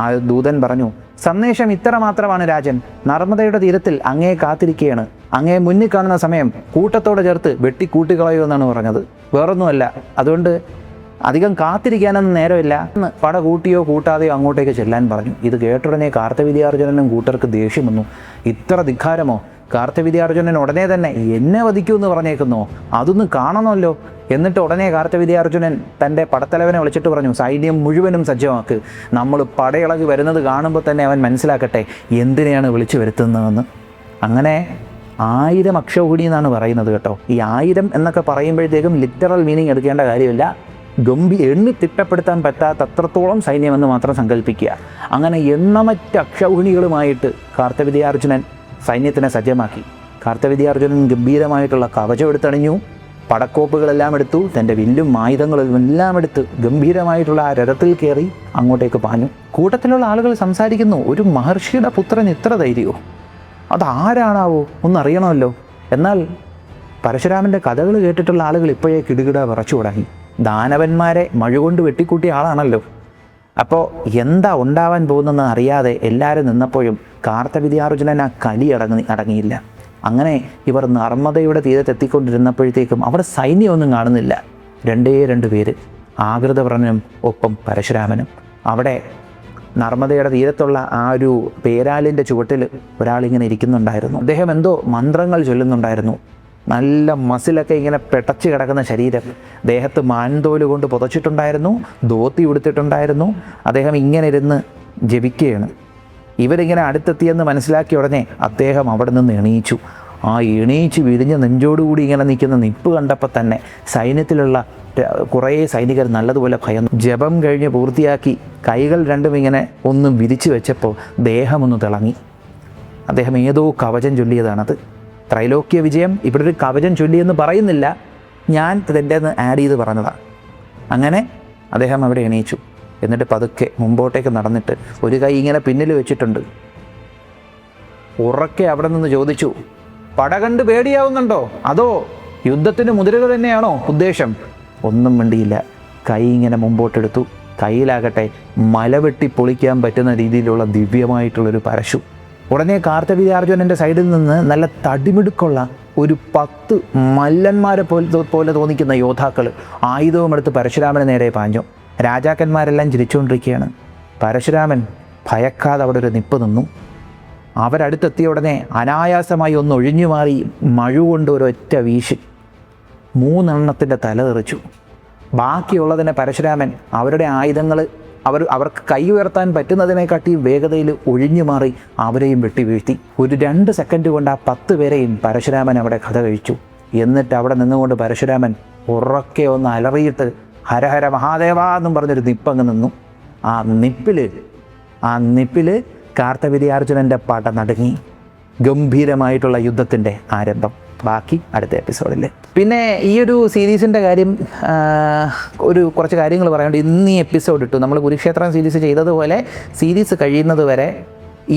ആ ദൂതൻ പറഞ്ഞു, സന്ദേശം ഇത്ര മാത്രമാണ് രാജൻ. നർമ്മദയുടെ തീരത്തിൽ അങ്ങയെ കാത്തിരിക്കുകയാണ്. അങ്ങയെ മുന്നിൽ കാണുന്ന സമയം കൂട്ടത്തോടെ ചേർത്ത് വെട്ടിക്കൂട്ടിക്കളയുമെന്നാണ് പറഞ്ഞത്. വേറൊന്നുമല്ല. അതുകൊണ്ട് അധികം കാത്തിരിക്കാനൊന്നും നേരമില്ല. പട കൂട്ടിയോ കൂട്ടാതെയോ അങ്ങോട്ടേക്ക് ചെല്ലാൻ പറഞ്ഞു. ഇത് കേട്ടുടനെ കാർത്തവീര്യാർജുനനും കൂട്ടർക്ക് ദേഷ്യം വന്നു. ഇത്ര ധിക്കാരമോ? കാർത്തവീര്യാർജുനൻ ഉടനെ തന്നെ എന്നെ വധിക്കുമെന്ന് പറഞ്ഞേക്കുന്നോ? അതൊന്ന് കാണണമല്ലോ. എന്നിട്ട് ഉടനെ കാർത്തവീര്യാർജുനൻ തൻ്റെ പടത്തലവനെ വിളിച്ചിട്ട് പറഞ്ഞു, സൈന്യം മുഴുവനും സജ്ജമാക്ക്. നമ്മൾ പടയിളകി വരുന്നത് കാണുമ്പോൾ തന്നെ അവൻ മനസ്സിലാക്കട്ടെ എന്തിനെയാണ് വിളിച്ചു വരുത്തുന്നതെന്ന്. അങ്ങനെ 1000 അക്ഷൗഹിണി എന്നാണ് പറയുന്നത് കേട്ടോ. ഈ 1000 എന്നൊക്കെ പറയുമ്പോഴത്തേക്കും ലിറ്ററൽ മീനിങ് എടുക്കേണ്ട കാര്യമില്ല. എണ്ണി തിട്ടപ്പെടുത്താൻ പറ്റാത്തത്രത്തോളം സൈന്യമെന്ന് മാത്രം സങ്കല്പിക്കുക. അങ്ങനെ എണ്ണമറ്റ അക്ഷൗഹിണികളുമായിട്ട് കാർത്തവീര്യാർജുനൻ സൈന്യത്തിനെ സജ്ജമാക്കി. കാർത്തവീര്യാർജുനൻ ഗംഭീരമായിട്ടുള്ള കവചം എടുത്തണിഞ്ഞു, പടക്കോപ്പുകളെല്ലാം എടുത്തു, തൻ്റെ വില്ലും ആയുധങ്ങളും എല്ലാം എടുത്ത് ഗംഭീരമായിട്ടുള്ള ആ രഥത്തിൽ കയറി അങ്ങോട്ടേക്ക് പാഞ്ഞു. കൂട്ടത്തിലുള്ള ആളുകൾ സംസാരിക്കുന്നു, ഒരു മഹർഷിയുടെ പുത്രൻ ഇത്ര ധൈര്യമോ? അതാരാണാവോ? ഒന്നറിയണമല്ലോ. എന്നാൽ പരശുരാമൻ്റെ കഥകൾ കേട്ടിട്ടുള്ള ആളുകൾ ഇപ്പോഴേ കിടുകിട വിറച്ചു തുടങ്ങി. ദാനവന്മാരെ മഴുകൊണ്ട് വെട്ടിക്കൂട്ടിയ ആളാണല്ലോ. അപ്പോൾ എന്താ ഉണ്ടാവാൻ പോകുന്നതെന്ന് അറിയാതെ എല്ലാവരും നിന്നപ്പോഴും കാർത്തവീര്യാർജുനൻ ആ കലി അടങ്ങിയില്ല. അങ്ങനെ ഇവർ നർമ്മദയുടെ തീരത്തെത്തിക്കൊണ്ടിരുന്നപ്പോഴത്തേക്കും അവിടെ സൈന്യമൊന്നും കാണുന്നില്ല. 2 പേര്, ആകൃതവർണ്ണനും ഒപ്പം പരശുരാമനും. അവിടെ നർമ്മദയുടെ തീരത്തുള്ള ആ ഒരു പേരാലിൻ്റെ ചുവട്ടിൽ ഒരാളിങ്ങനെ ഇരിക്കുന്നുണ്ടായിരുന്നു. അദ്ദേഹം എന്തോ മന്ത്രങ്ങൾ ചൊല്ലുന്നുണ്ടായിരുന്നു. നല്ല മസിലൊക്കെ ഇങ്ങനെ പെട്ടച്ച് കിടക്കുന്ന ശരീരം, ദേഹത്ത് മാൻതോല് കൊണ്ട് പുതച്ചിട്ടുണ്ടായിരുന്നു, ധോത്തി ഉടുത്തിട്ടുണ്ടായിരുന്നു. അദ്ദേഹം ഇങ്ങനെ ഇരുന്ന് ജപിക്കുകയാണ്. ഇവരിങ്ങനെ അടുത്തെത്തിയെന്ന് മനസ്സിലാക്കിയ ഉടനെ അദ്ദേഹം അവിടെ നിന്ന് എണീച്ചു. ആ എണീച്ച് വിരിഞ്ഞ നെഞ്ചോടുകൂടി ഇങ്ങനെ നിൽക്കുന്ന നിപ്പ് കണ്ടപ്പോൾ തന്നെ സൈന്യത്തിലുള്ള കുറേ സൈനികർ നല്ലതുപോലെ ഭയന്നു. ജപം കഴിഞ്ഞ് പൂർത്തിയാക്കി കൈകൾ രണ്ടും ഇങ്ങനെ ഒന്ന് വിരിച്ചു വെച്ചപ്പോൾ ദേഹമൊന്ന് തിളങ്ങി. അദ്ദേഹം ഏതോ കവചം ചൊല്ലിയതാണത്. ത്രൈലോക്യ വിജയം ഇവിടെ ഒരു കവചം ചൊല്ലിയെന്ന് പറയുന്നില്ല, ഞാൻ ഇതിൻ്റെ ആഡ് ചെയ്ത് പറഞ്ഞതാണ്. അങ്ങനെ അദ്ദേഹം അവിടെ എണീച്ചു. എന്നിട്ട് പതുക്കെ മുമ്പോട്ടേക്ക് നടന്നിട്ട് ഒരു കൈ ഇങ്ങനെ പിന്നിൽ വെച്ചിട്ടുണ്ട്. ഉറക്കെ അവിടെ നിന്ന് ചോദിച്ചു, പട കണ്ട് പേടിയാവുന്നുണ്ടോ? അതോ യുദ്ധത്തിന് മുതിരുക തന്നെയാണോ ഉദ്ദേശം? ഒന്നും മിണ്ടിയില്ല. കൈ ഇങ്ങനെ മുമ്പോട്ടെടുത്തു. കയ്യിലാകട്ടെ മലവെട്ടി പൊളിക്കാൻ പറ്റുന്ന രീതിയിലുള്ള ദിവ്യമായിട്ടുള്ളൊരു പരശു. ഉടനെ കാർത്തവീര്യാർജുനൻ്റെ സൈഡിൽ നിന്ന് നല്ല തടിമിടുക്കുള്ള ഒരു 10 മല്ലന്മാരെ പോലെ തോന്നിക്കുന്ന യോദ്ധാക്കൾ ആയുധവും എടുത്ത് പരശുരാമന് നേരെ പാഞ്ഞു. രാജാക്കന്മാരെല്ലാം ചിരിച്ചുകൊണ്ടിരിക്കുകയാണ്. പരശുരാമൻ ഭയക്കാതെ അവിടെ ഒരു നിപ്പ് നിന്നു. അവരടുത്തെത്തിയ ഉടനെ അനായാസമായി ഒന്ന് ഒഴിഞ്ഞു മാറി മഴുകൊണ്ട് ഒരൊറ്റ വീശി 3 എണ്ണത്തിൻ്റെ തല തെറിച്ചു. ബാക്കിയുള്ളതിനെ പരശുരാമൻ അവരുടെ ആയുധങ്ങൾ അവർക്ക് കൈ ഉയർത്താൻ പറ്റുന്നതിനെക്കാട്ടി വേഗതയിൽ ഒഴിഞ്ഞു മാറി അവരെയും വെട്ടി വീഴ്ത്തി. ഒരു 2 സെക്കൻഡ് കൊണ്ട് ആ 10 പേരെയും പരശുരാമൻ അവിടെ കഥ കഴിച്ചു. എന്നിട്ട് അവിടെ നിന്നുകൊണ്ട് പരശുരാമൻ ഉറക്കെ ഒന്ന് അലറിയിട്ട് ഹരഹര മഹാദേവ എന്നും പറഞ്ഞൊരു നിപ്പങ്ങ് നിന്നു. ആ നിപ്പിൽ കാർത്തവീര്യാർജുനൻ്റെ പട നടുങ്ങി. ഗംഭീരമായിട്ടുള്ള യുദ്ധത്തിൻ്റെ ആരംഭം. ബാക്കി അടുത്ത എപ്പിസോഡിൽ. പിന്നെ ഈ ഒരു സീരീസിൻ്റെ കാര്യം കുറച്ച് കാര്യങ്ങൾ പറയാനുണ്ട്. ഇന്ന് ഈ എപ്പിസോഡ് ഇട്ടു. നമ്മൾ കുരുക്ഷേത്രം സീരീസ് ചെയ്തതുപോലെ സീരീസ് കഴിയുന്നത് വരെ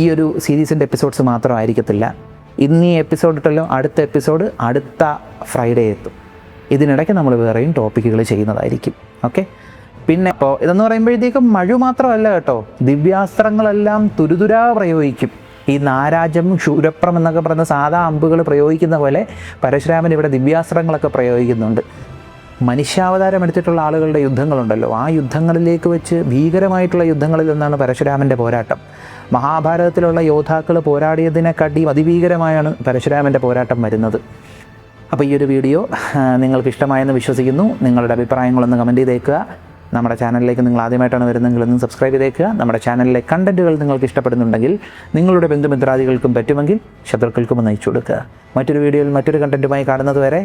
ഈ ഒരു സീരീസിൻ്റെ എപ്പിസോഡ്സ് മാത്രമായിരിക്കത്തില്ല. ഇന്ന് ഈ എപ്പിസോഡ് ഇട്ടല്ലോ, അടുത്ത എപ്പിസോഡ് അടുത്ത ഫ്രൈഡേ എത്തും. ഇതിനിടയ്ക്ക് നമ്മൾ വേറെയും ടോപ്പിക്കുകൾ ചെയ്യുന്നതായിരിക്കും. ഓക്കെ. പിന്നെ ഇപ്പോൾ ഇതെന്ന് പറയുമ്പോഴത്തേക്കും മഴു മാത്രമല്ല കേട്ടോ, ദിവ്യാസ്ത്രങ്ങളെല്ലാം തുരുതുരാ പ്രയോഗിക്കും. ഈ നാരാജം ശൂരപ്രം എന്നൊക്കെ പറയുന്ന സാധാ അമ്പുകൾ പ്രയോഗിക്കുന്ന പോലെ പരശുരാമൻ ഇവിടെ ദിവ്യാസ്ത്രങ്ങളൊക്കെ പ്രയോഗിക്കുന്നുണ്ട്. മനുഷ്യാവതാരം എടുത്തിട്ടുള്ള ആളുകളുടെ യുദ്ധങ്ങളുണ്ടല്ലോ, ആ യുദ്ധങ്ങളിലേക്ക് വെച്ച് ഭീകരമായിട്ടുള്ള യുദ്ധങ്ങളിൽ ഒന്നാണ് പരശുരാമൻ്റെ പോരാട്ടം. മഹാഭാരതത്തിലുള്ള യോദ്ധാക്കൾ പോരാടിയതിനെക്കാട്ടി അതിഭീകരമായാണ് പരശുരാമൻ്റെ പോരാട്ടം വരുന്നത്. അപ്പോൾ ഈ ഒരു വീഡിയോ നിങ്ങൾക്ക് ഇഷ്ടമായെന്ന് വിശ്വസിക്കുന്നു. നിങ്ങളുടെ അഭിപ്രായങ്ങളൊന്ന് കമൻറ്റ് ചെയ്തേക്കുക. നമ്മുടെ ചാനലിലേക്ക് നിങ്ങൾ ആദ്യമായിട്ടാണ് വരുന്നതെങ്കിൽ ഒന്ന് സബ്സ്ക്രൈബ് ചെയ്തേക്കുക. നമ്മുടെ ചാനലിലെ കണ്ടൻറ്റുകൾ നിങ്ങൾക്ക് ഇഷ്ടപ്പെടുന്നുണ്ടെങ്കിൽ നിങ്ങളുടെ ബന്ധുമിത്രാദികൾക്കും പറ്റുമെങ്കിൽ ശത്രുക്കൾക്കും ഒന്ന് അയച്ചു കൊടുക്കുക. മറ്റൊരു വീഡിയോയിൽ മറ്റൊരു കണ്ടൻറ്റുമായി കാണുന്നത് വരെ